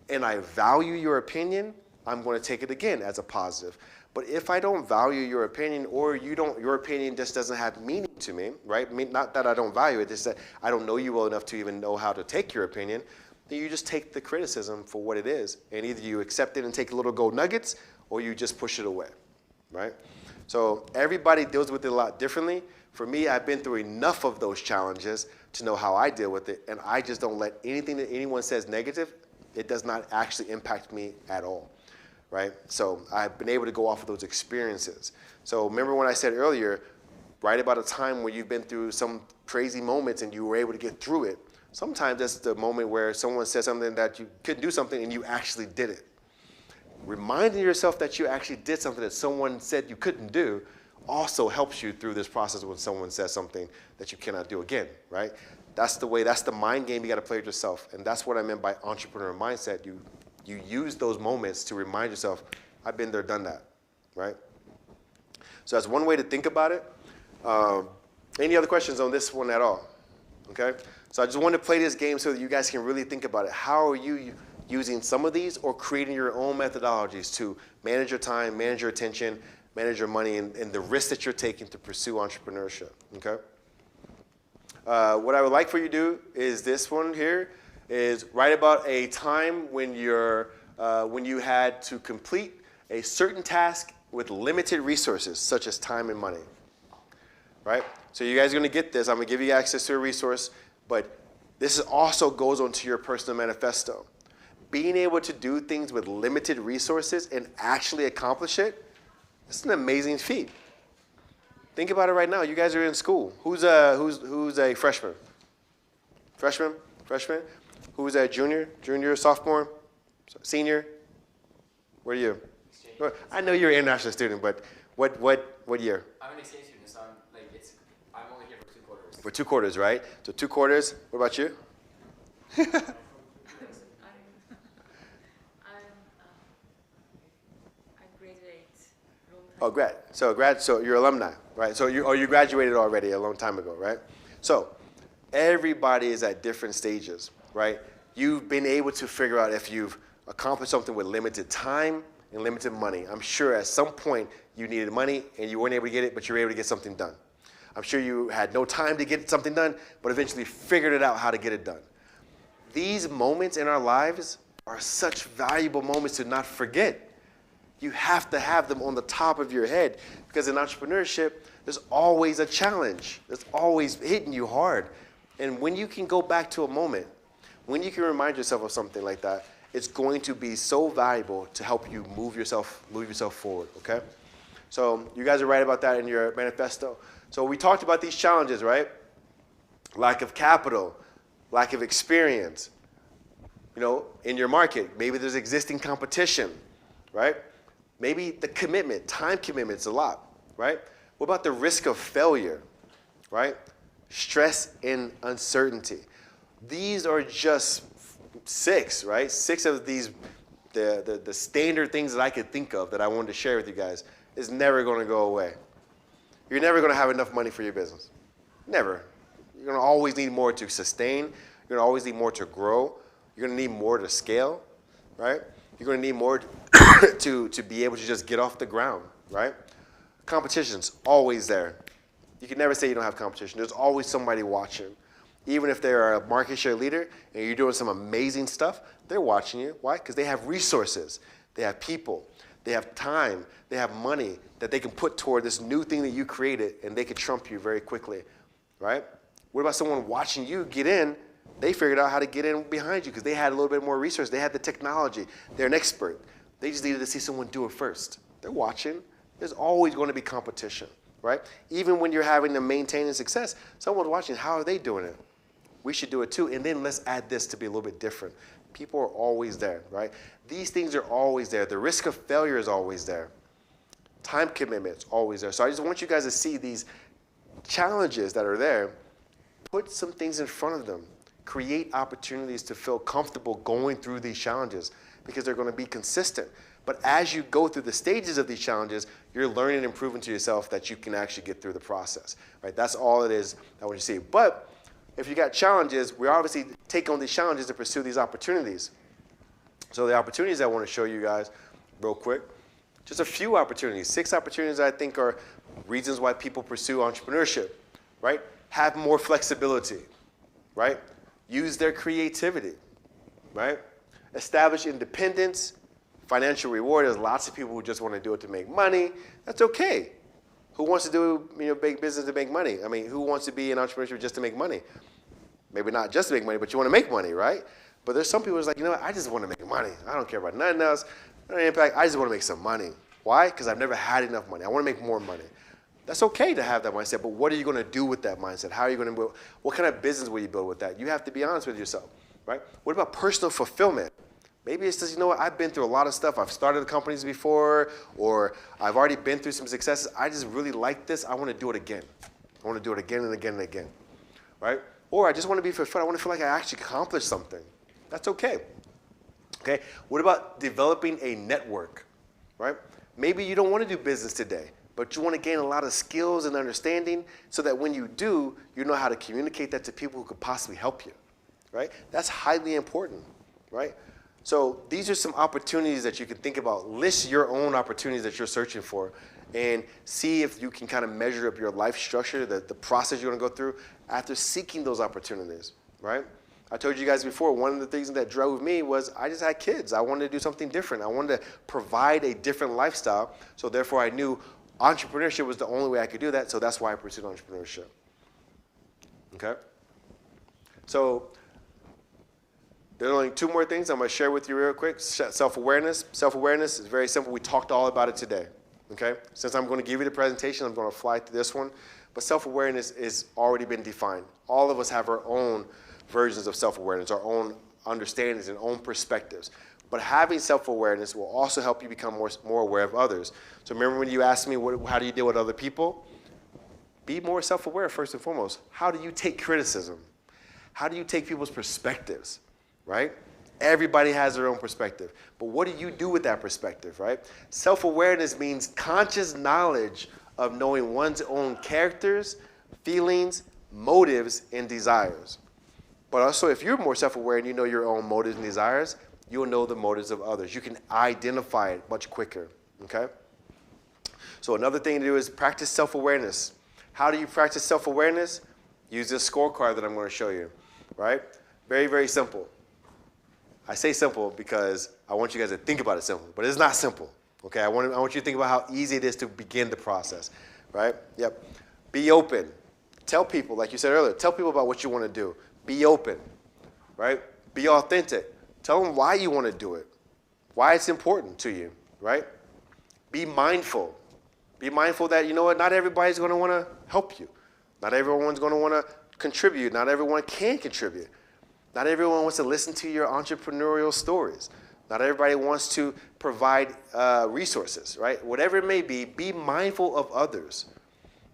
Speaker 1: and I value your opinion, I'm going to take it again as a positive. But if I don't value your opinion, or your opinion just doesn't have meaning to me, right? Not that I don't value it, just that I don't know you well enough to even know how to take your opinion, then you just take the criticism for what it is. And either you accept it and take little gold nuggets, or you just push it away, right? So everybody deals with it a lot differently. For me, I've been through enough of those challenges to know how I deal with it, and I just don't let anything that anyone says negative, it does not actually impact me at all. Right? So I've been able to go off of those experiences. So remember when I said earlier, write about a time where you've been through some crazy moments and you were able to get through it. Sometimes that's the moment where someone says something that you couldn't do something and you actually did it. Reminding yourself that you actually did something that someone said you couldn't do also helps you through this process when someone says something that you cannot do again, right? That's the way, that's the mind game you got to play with yourself. And that's what I meant by entrepreneur mindset. You use those moments to remind yourself, I've been there, done that, right? So that's one way to think about it. Any other questions on this one at all? Okay? So I just wanted to play this game so that you guys can really think about it. How are you using some of these or creating your own methodologies to manage your time, manage your attention, manage your money, and the risks that you're taking to pursue entrepreneurship, okay? What I would like for you to do is this one here, is write about a time when you had to complete a certain task with limited resources, such as time and money, right? So you guys are going to get this. I'm going to give you access to a resource, but this also goes onto your personal manifesto. Being able to do things with limited resources and actually accomplish it, it's an amazing feat. Think about it right now. You guys are in school. Who's a freshman? Freshman? Who's a junior, sophomore, senior? Where are you?
Speaker 3: Exchange.
Speaker 1: I know you're an international student, but what year?
Speaker 3: I'm an exchange student, so I'm only here for 2 quarters.
Speaker 1: For 2 quarters, right? So 2 quarters. What about you?
Speaker 6: I graduate long time.
Speaker 1: Oh, grad. So you're alumni, right? So you graduated already a long time ago, right? So everybody is at different stages, right? You've been able to figure out if you've accomplished something with limited time and limited money. I'm sure at some point you needed money and you weren't able to get it, but you were able to get something done. I'm sure you had no time to get something done, but eventually figured it out how to get it done. These moments in our lives are such valuable moments to not forget. You have to have them on the top of your head, because in entrepreneurship, there's always a challenge. It's always hitting you hard. And when you can go back to a moment, when you can remind yourself of something like that, it's going to be so valuable to help you move yourself forward, okay? So you guys are right about that in your manifesto. So we talked about these challenges, right? Lack of capital, lack of experience, in your market. Maybe there's existing competition, right? Maybe the commitment, time commitment's a lot, right? What about the risk of failure, right? Stress and uncertainty. These are just 6, right? 6 of these, the standard things that I could think of that I wanted to share with you guys is never going to go away. You're never going to have enough money for your business. Never. You're going to always need more to sustain. You're going to always need more to grow. You're going to need more to scale, right? You're going to need more to be able to just get off the ground, right? Competition's always there. You can never say you don't have competition. There's always somebody watching. Even if they're a market share leader and you're doing some amazing stuff, they're watching you. Why? Because they have resources. They have people. They have time. They have money that they can put toward this new thing that you created, and they can trump you very quickly, right? What about someone watching you get in? They figured out how to get in behind you because they had a little bit more resources. They had the technology. They're an expert. They just needed to see someone do it first. They're watching. There's always going to be competition, right? Even when you're having to maintain success, someone's watching. How are they doing it? We should do it too. And then let's add this to be a little bit different. People are always there, right? These things are always there. The risk of failure is always there. Time commitment is always there. So I just want you guys to see these challenges that are there. Put some things in front of them. Create opportunities to feel comfortable going through these challenges because they're going to be consistent. But as you go through the stages of these challenges, you're learning and proving to yourself that you can actually get through the process, right? That's all it is I want you to see. But if you got challenges, we obviously take on these challenges to pursue these opportunities. So the opportunities I want to show you guys real quick, just a few opportunities, 6 opportunities I think are reasons why people pursue entrepreneurship, right? Have more flexibility, right? Use their creativity, right? Establish independence, financial reward. There's lots of people who just want to do it to make money. That's okay. Who wants to do big business to make money? I mean, who wants to be in entrepreneurship just to make money? Maybe not just to make money, but you want to make money, right? But there's some people who's like, you know what? I just want to make money. I don't care about nothing else. No impact. I just want to make some money. Why? Because I've never had enough money. I want to make more money. That's okay to have that mindset, but what are you going to do with that mindset? How are you going to build? What kind of business will you build with that? You have to be honest with yourself, right? What about personal fulfillment? Maybe it's just, you know what, I've been through a lot of stuff. I've started companies before, or I've already been through some successes. I just really like this. I want to do it again. I want to do it again and again and again, right? Or I just want to be fulfilled. I want to feel like I actually accomplished something. That's okay. Okay? What about developing a network, right? Maybe you don't want to do business today, but you want to gain a lot of skills and understanding so that when you do, you know how to communicate that to people who could possibly help you, right? That's highly important, right? So these are some opportunities that you can think about. List your own opportunities that you're searching for and see if you can kind of measure up your life structure, the process you're going to go through after seeking those opportunities, right? I told you guys before, one of the things that drove me was I just had kids. I wanted to do something different. I wanted to provide a different lifestyle, so therefore I knew entrepreneurship was the only way I could do that, so that's why I pursued entrepreneurship. Okay? So there's only 2 more things I'm going to share with you real quick. Self-awareness. Self-awareness is very simple. We talked all about it today. Okay? Since I'm going to give you the presentation, I'm going to fly through this one. But self-awareness is already been defined. All of us have our own versions of self-awareness, our own understandings and own perspectives. But having self-awareness will also help you become more aware of others. So remember when you asked me, how do you deal with other people? Be more self-aware first and foremost. How do you take criticism? How do you take people's perspectives, right? Everybody has their own perspective. But what do you do with that perspective, right? Self-awareness means conscious knowledge of knowing one's own characters, feelings, motives, and desires. But also, if you're more self-aware and you know your own motives and desires, you'll know the motives of others. You can identify it much quicker, okay? So another thing to do is practice self-awareness. How do you practice self-awareness? Use this scorecard that I'm going to show you, right? Very, very simple. I say simple because I want you guys to think about it simple, but it's not simple. Okay, I want you to think about how easy it is to begin the process, right? Yep. Be open. Tell people, like you said earlier, tell people about what you want to do. Be open, right? Be authentic. Tell them why you want to do it, why it's important to you, right? Be mindful. Be mindful that, you know what, not everybody's going to want to help you. Not everyone's going to want to contribute. Not everyone can contribute. Not everyone wants to listen to your entrepreneurial stories. Not everybody wants to provide resources, right? Whatever it may be mindful of others,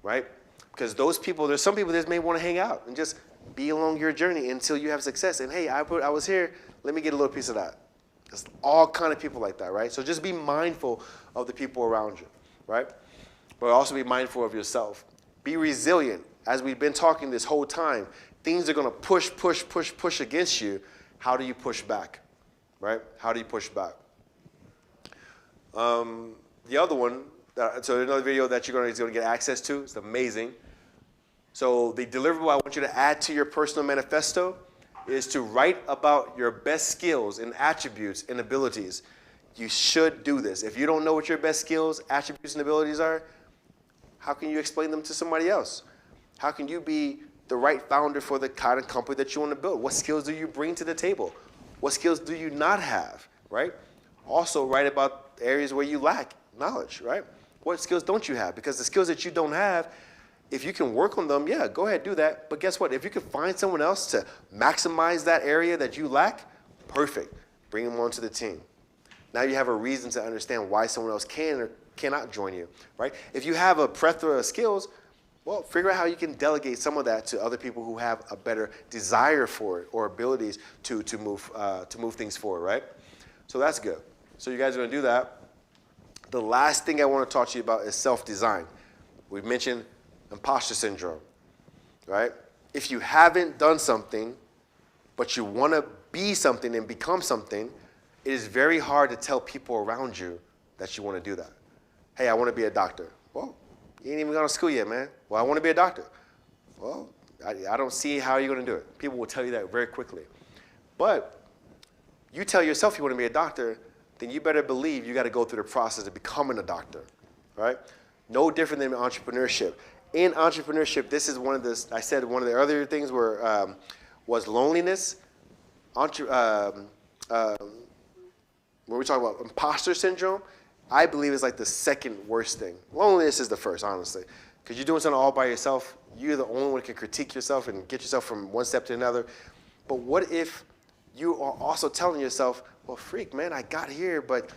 Speaker 1: right? Because those people, there's some people that may want to hang out and just be along your journey until you have success. And hey, I was here, let me get a little piece of that. There's all kind of people like that, right? So just be mindful of the people around you, right? But also be mindful of yourself. Be resilient. As we've been talking this whole time, things are going to push against you. How do you push back? Right? How do you push back? The other one, so another video that you're going to get access to, it's amazing. So the deliverable I want you to add to your personal manifesto is to write about your best skills and attributes and abilities. You should do this. If you don't know what your best skills, attributes, and abilities are, how can you explain them to somebody else? How can you be the right founder for the kind of company that you want to build? What skills do you bring to the table? What skills do you not have, right? Also, write about areas where you lack knowledge, right? What skills don't you have? Because the skills that you don't have, if you can work on them, yeah, go ahead, do that. But guess what? If you can find someone else to maximize that area that you lack, perfect. Bring them onto the team. Now you have a reason to understand why someone else can or cannot join you, right? If you have a plethora of skills, well, figure out how you can delegate some of that to other people who have a better desire for it or abilities to move things forward, right? So that's good. So you guys are going to do that. The last thing I want to talk to you about is self-design. We've mentioned imposter syndrome, right? If you haven't done something, but you want to be something and become something, it is very hard to tell people around you that you want to do that. Hey, I want to be a doctor. Well, you ain't even gone to school yet, man. Well, I want to be a doctor. Well, I don't see how you're going to do it. People will tell you that very quickly. But you tell yourself you want to be a doctor, then you better believe you got to go through the process of becoming a doctor, right? No different than entrepreneurship. In entrepreneurship, this is one of the, I said one of the earlier things was loneliness. When we talk about imposter syndrome, I believe it's like the second worst thing. Loneliness is the first, honestly. Because you're doing something all by yourself. You're the only one who can critique yourself and get yourself from one step to another. But what if you are also telling yourself, well, freak, man, I got here, but,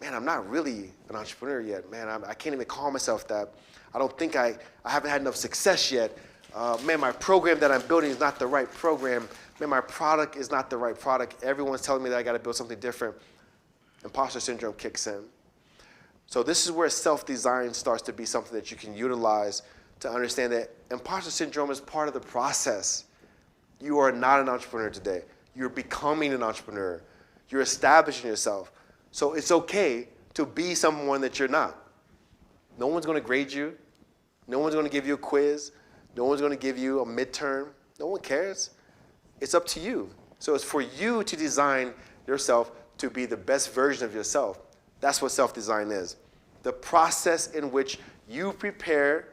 Speaker 1: man, I'm not really an entrepreneur yet. Man, I can't even call myself that. I don't think I haven't had enough success yet. Man, my program that I'm building is not the right program. Man, my product is not the right product. Everyone's telling me that I got to build something different. Imposter syndrome kicks in. So this is where self-design starts to be something that you can utilize to understand that imposter syndrome is part of the process. You are not an entrepreneur today. You're becoming an entrepreneur. You're establishing yourself. So it's okay to be someone that you're not. No one's going to grade you. No one's going to give you a quiz. No one's going to give you a midterm. No one cares. It's up to you. So it's for you to design yourself to be the best version of yourself. That's what self-design is. The process in which you prepare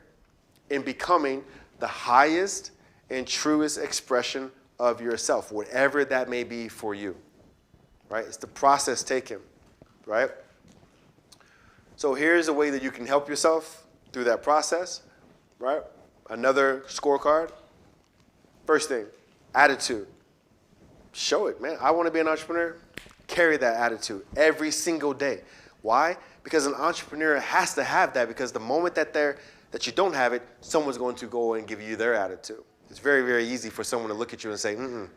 Speaker 1: in becoming the highest and truest expression of yourself, whatever that may be for you, right? It's the process taken, right? So here's a way that you can help yourself through that process, right? Another scorecard. First thing, attitude. Show it, man. I want to be an entrepreneur. Carry that attitude every single day. Why? Because an entrepreneur has to have that, because the moment that you don't have it, someone's going to go and give you their attitude. It's very, very easy for someone to look at you and say, no,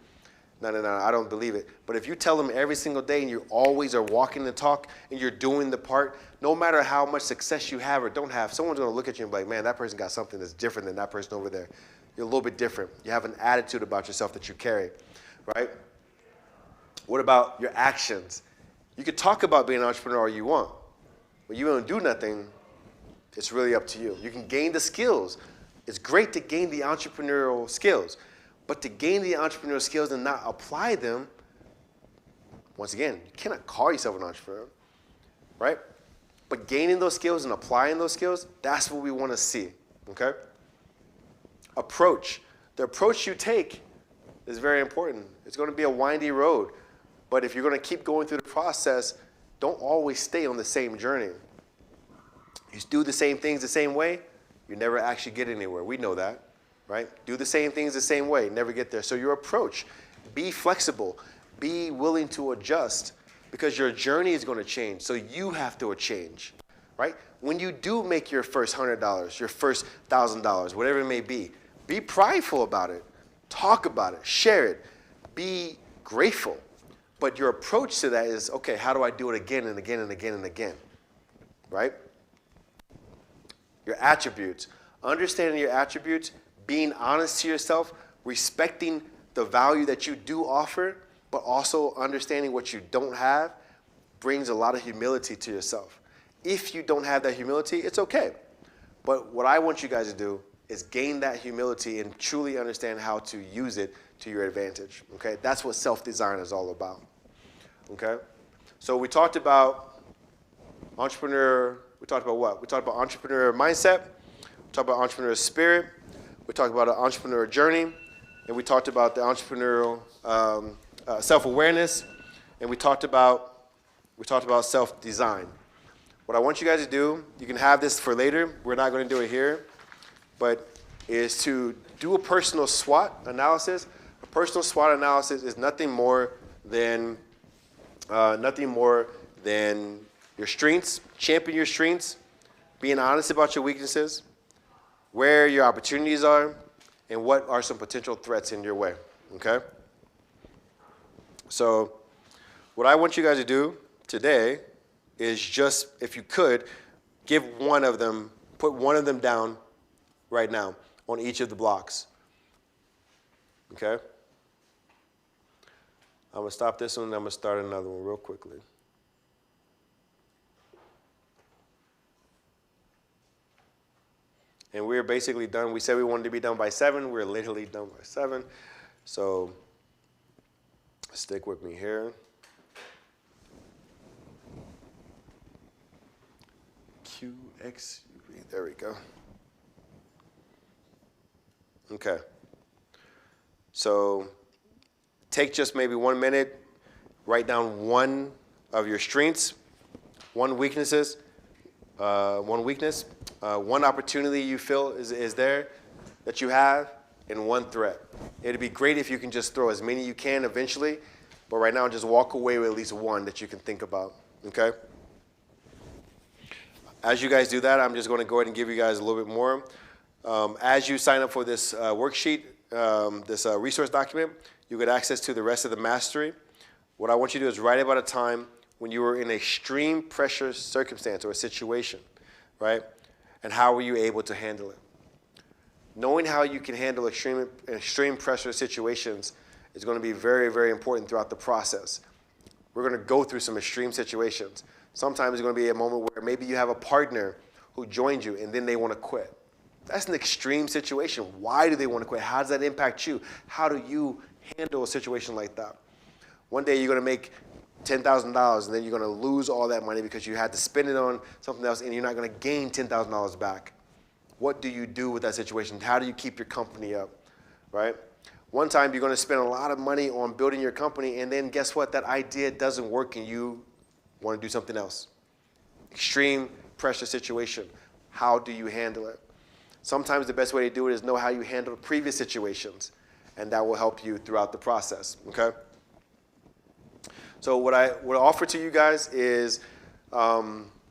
Speaker 1: I don't believe it. But if you tell them every single day and you always are walking the talk and you're doing the part, no matter how much success you have or don't have, someone's going to look at you and be like, man, that person got something that's different than that person over there. You're a little bit different. You have an attitude about yourself that you carry, right? What about your actions? You could talk about being an entrepreneur all you want. When you don't do nothing, it's really up to you. You can gain the skills. It's great to gain the entrepreneurial skills, but to gain the entrepreneurial skills and not apply them, Once again, you cannot call yourself an entrepreneur, right? But gaining those skills and applying those skills, that's what we want to see, okay? Approach. The approach you take is very important. It's going to be a windy road, but if you're going to keep going through the process, don't always stay on the same journey. You do the same things the same way, you never actually get anywhere. We know that, right? Do the same things the same way, never get there. So your approach, be flexible, be willing to adjust, because your journey is going to change, so you have to change, right? When you do make your first $100, your first $1,000, whatever it may be prideful about it, talk about it, share it, be grateful. But your approach to that is, okay, how do I do it again and again and again and again, right? Your attributes, understanding your attributes, being honest to yourself, respecting the value that you do offer, but also understanding what you don't have brings a lot of humility to yourself. If you don't have that humility, it's okay. But what I want you guys to do is gain that humility and truly understand how to use it to your advantage, okay? That's what self-design is all about, okay? So we talked about entrepreneur, we talked about what? We talked about entrepreneur mindset, we talked about entrepreneur spirit, we talked about an entrepreneur journey, and we talked about the entrepreneurial self-awareness, and we talked about self-design. What I want you guys to do, you can have this for later, we're not going to do it here, but is to do a personal SWOT analysis. A personal SWOT analysis is nothing more than your strengths, champion your strengths, being honest about your weaknesses, where your opportunities are, and what are some potential threats in your way, okay? So what I want you guys to do today is just, if you could, give one of them, put one of them down right now on each of the blocks, okay? I'm going to stop this one and I'm going to start another one real quickly. And we're basically done. We said we wanted to be done by 7. We're literally done by 7. So stick with me here. QX, there we go. Okay. So take just maybe 1 minute, write down one of your strengths, one weakness, one opportunity you feel is there that you have, and one threat. It'd be great if you can just throw as many you can eventually, but right now just walk away with at least one that you can think about, okay? As you guys do that, I'm just going to go ahead and give you guys a little bit more. As you sign up for this worksheet, this resource document, you get access to the rest of the mastery. What I want you to do is write about a time when you were in extreme pressure circumstance or a situation, right? And how were you able to handle it? Knowing how you can handle extreme pressure situations is going to be very, very important throughout the process. We're going to go through some extreme situations. Sometimes it's going to be a moment where maybe you have a partner who joined you and then they want to quit. That's an extreme situation. Why do they want to quit? How does that impact you? How do you handle a situation like that? One day you're going to make $10,000 and then you're going to lose all that money because you had to spend it on something else and you're not going to gain $10,000 back. What do you do with that situation? How do you keep your company up, right? One time you're going to spend a lot of money on building your company and then guess what? That idea doesn't work and you want to do something else. Extreme pressure situation. How do you handle it? Sometimes the best way to do it is know how you handled previous situations, and that will help you throughout the process, okay? So what I would offer to you guys is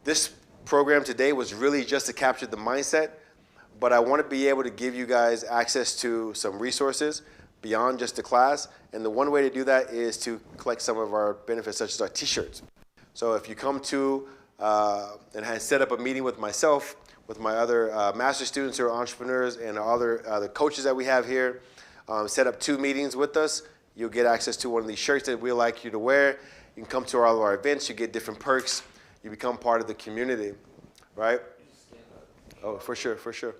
Speaker 1: this program today was really just to capture the mindset, but I want to be able to give you guys access to some resources beyond just the class, and the one way to do that is to collect some of our benefits, such as our t-shirts. So if you come to and set up a meeting with myself, with my other master students who are entrepreneurs and other coaches that we have here, set up 2 meetings with us, you'll get access to one of these shirts that we like you to wear. You can come to all of our events, you get different perks, you become part of the community, right? Oh, for sure, for sure.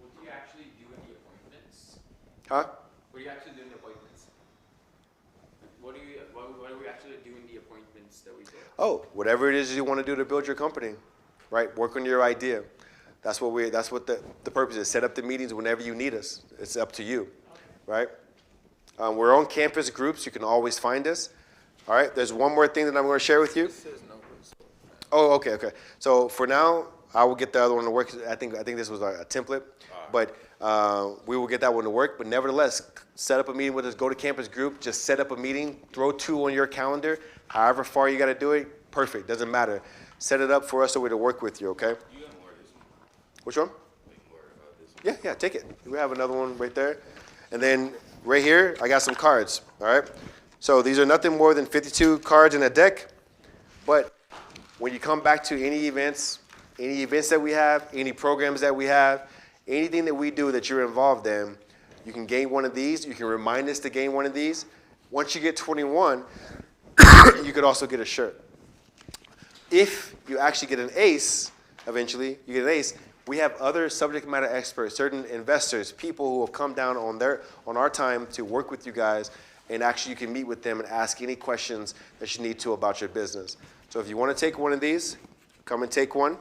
Speaker 3: What do you actually do in the appointments?
Speaker 1: Huh?
Speaker 3: What do you actually do in the appointments? to doing the appointments that we did?
Speaker 1: Oh, whatever it is you want to do to build your company, right? Work on your idea. That's what the purpose is. Set up the meetings whenever you need us. It's up to you, right? We're on campus groups. You can always find us. All right. There's one more thing that I'm going to share with you. Oh, okay. So for now, I will get the other one to work. I think this was a template, but we will get that one to work. But nevertheless, set up a meeting with us. Go to campus group. Just set up a meeting. Throw 2 on your calendar. However far you got to do it, perfect. Doesn't matter. Set it up for us so we to work with you. Okay. Which one? Yeah. Take it. We have another one right there, and then right here I got some cards. All right. So these are nothing more than 52 cards in a deck, but when you come back to any events that we have, any programs that we have, anything that we do that you're involved in, you can gain one of these. You can remind us to gain one of these. Once you get 21, you could also get a shirt. If you actually get an ace, eventually, you get an ace, we have other subject matter experts, certain investors, people who have come down on our time to work with you guys, and actually you can meet with them and ask any questions that you need to about your business. So if you want to take one of these, come and take one.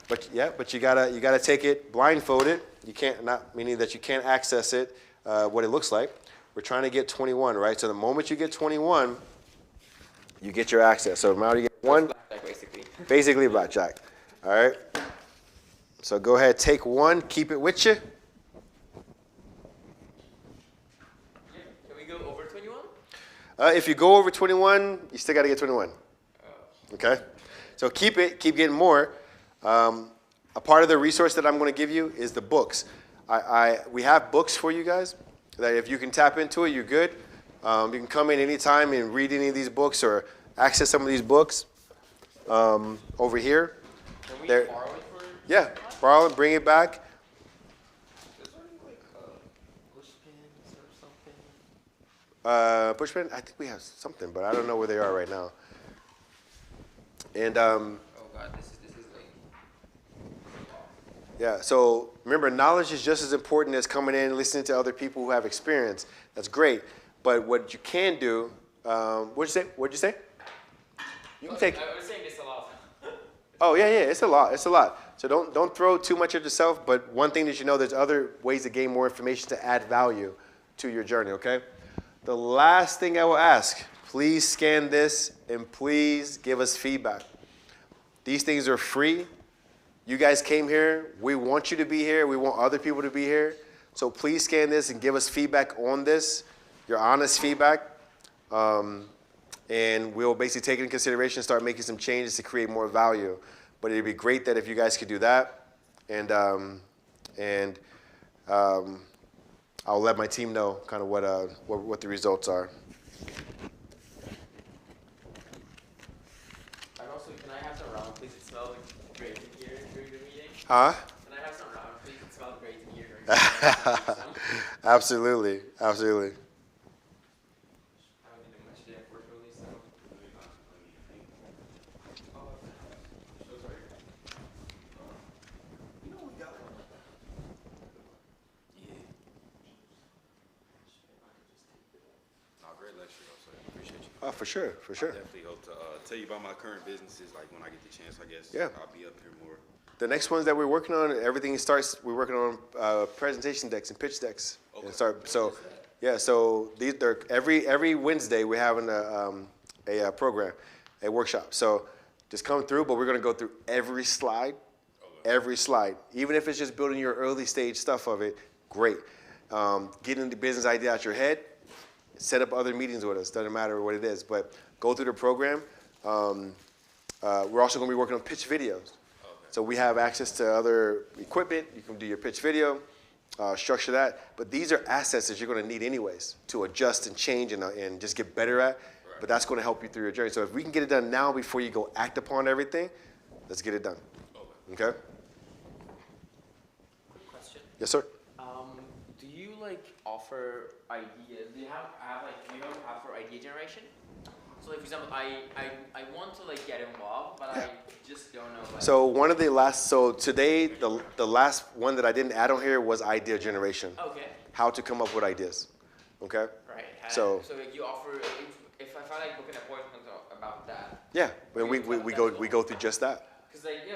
Speaker 1: But you gotta take it blindfolded. You can't, not meaning that you can't access it, what it looks like. We're trying to get 21, right? So the moment you get 21, you get your access. So now you get one.
Speaker 3: Blackjack, basically.
Speaker 1: Basically blackjack. All right. So go ahead, take one, keep it with you.
Speaker 3: Can we go over 21?
Speaker 1: If you go over 21, you still got to get 21. Okay? So keep getting more. A part of the resource that I'm going to give you is the books. We have books for you guys that if you can tap into it, you're good. You can come in anytime and read any of these books or access some of these books over here.
Speaker 3: Can we
Speaker 1: There-
Speaker 3: borrow it for?
Speaker 1: Yeah, borrow it, bring it back.
Speaker 5: Is there any push pins or something?
Speaker 1: Pushpin, I think we have something, but I don't know where they are right now. And
Speaker 3: Oh God, this is like.
Speaker 1: yeah, so remember, knowledge is just as important as coming in and listening to other people who have experience. That's great. But what you can do, what'd you say? You can take.
Speaker 3: I was saying this a lot.
Speaker 1: Oh yeah, it's a lot. So don't throw too much of yourself. But one thing that you know, there's other ways to gain more information to add value to your journey. Okay. The last thing I will ask, please scan this and please give us feedback. These things are free. You guys came here. We want you to be here. We want other people to be here. So please scan this and give us feedback on this, your honest feedback. And we'll basically take it into consideration and start making some changes to create more value. But it'd be great that if you guys could do that. And I'll let my team know kind of what the results are.
Speaker 3: And also, can I have some round, please? It smells great in here during the meeting.
Speaker 1: Huh?
Speaker 3: Can I have some round, please? It smells great in here during the meeting.
Speaker 1: Absolutely.
Speaker 3: I haven't been doing much today, unfortunately, so. Oh, so sorry.
Speaker 2: Great lecture, though, so I appreciate you.
Speaker 1: Oh, for sure.
Speaker 2: I definitely hope to tell you about my current businesses, like when I get the chance, I guess.
Speaker 1: Yeah.
Speaker 2: I'll be up here more.
Speaker 1: The next ones that we're working on, everything starts. We're working on presentation decks and pitch decks.
Speaker 2: Okay.
Speaker 1: And so they're every Wednesday we're having a program, a workshop. So just come through, but we're gonna go through every slide, even if it's just building your early stage stuff of it. Great. Getting the business idea out your head. Set up other meetings with us. Doesn't matter what it is, but go through the program. We're also gonna be working on pitch videos. So we have access to other equipment. You can do your pitch video, structure that. But these are assets that you're going to need anyways to adjust and change and just get better at. But that's going to help you through your journey. So if we can get it done now before you go act upon everything, let's get it done. Okay?
Speaker 3: Quick question.
Speaker 1: Yes, sir.
Speaker 3: Do you like offer ideas? Do you offer idea generation? So like for example, I want to like get involved, but I just don't know. Like,
Speaker 1: So today, the last one that I didn't add on here was idea generation.
Speaker 3: okay.
Speaker 1: How to come up with ideas. Okay?
Speaker 3: Right.
Speaker 1: So-
Speaker 3: like you offer if I like book an appointment about that.
Speaker 1: Yeah, and we go through just that.
Speaker 3: Because like,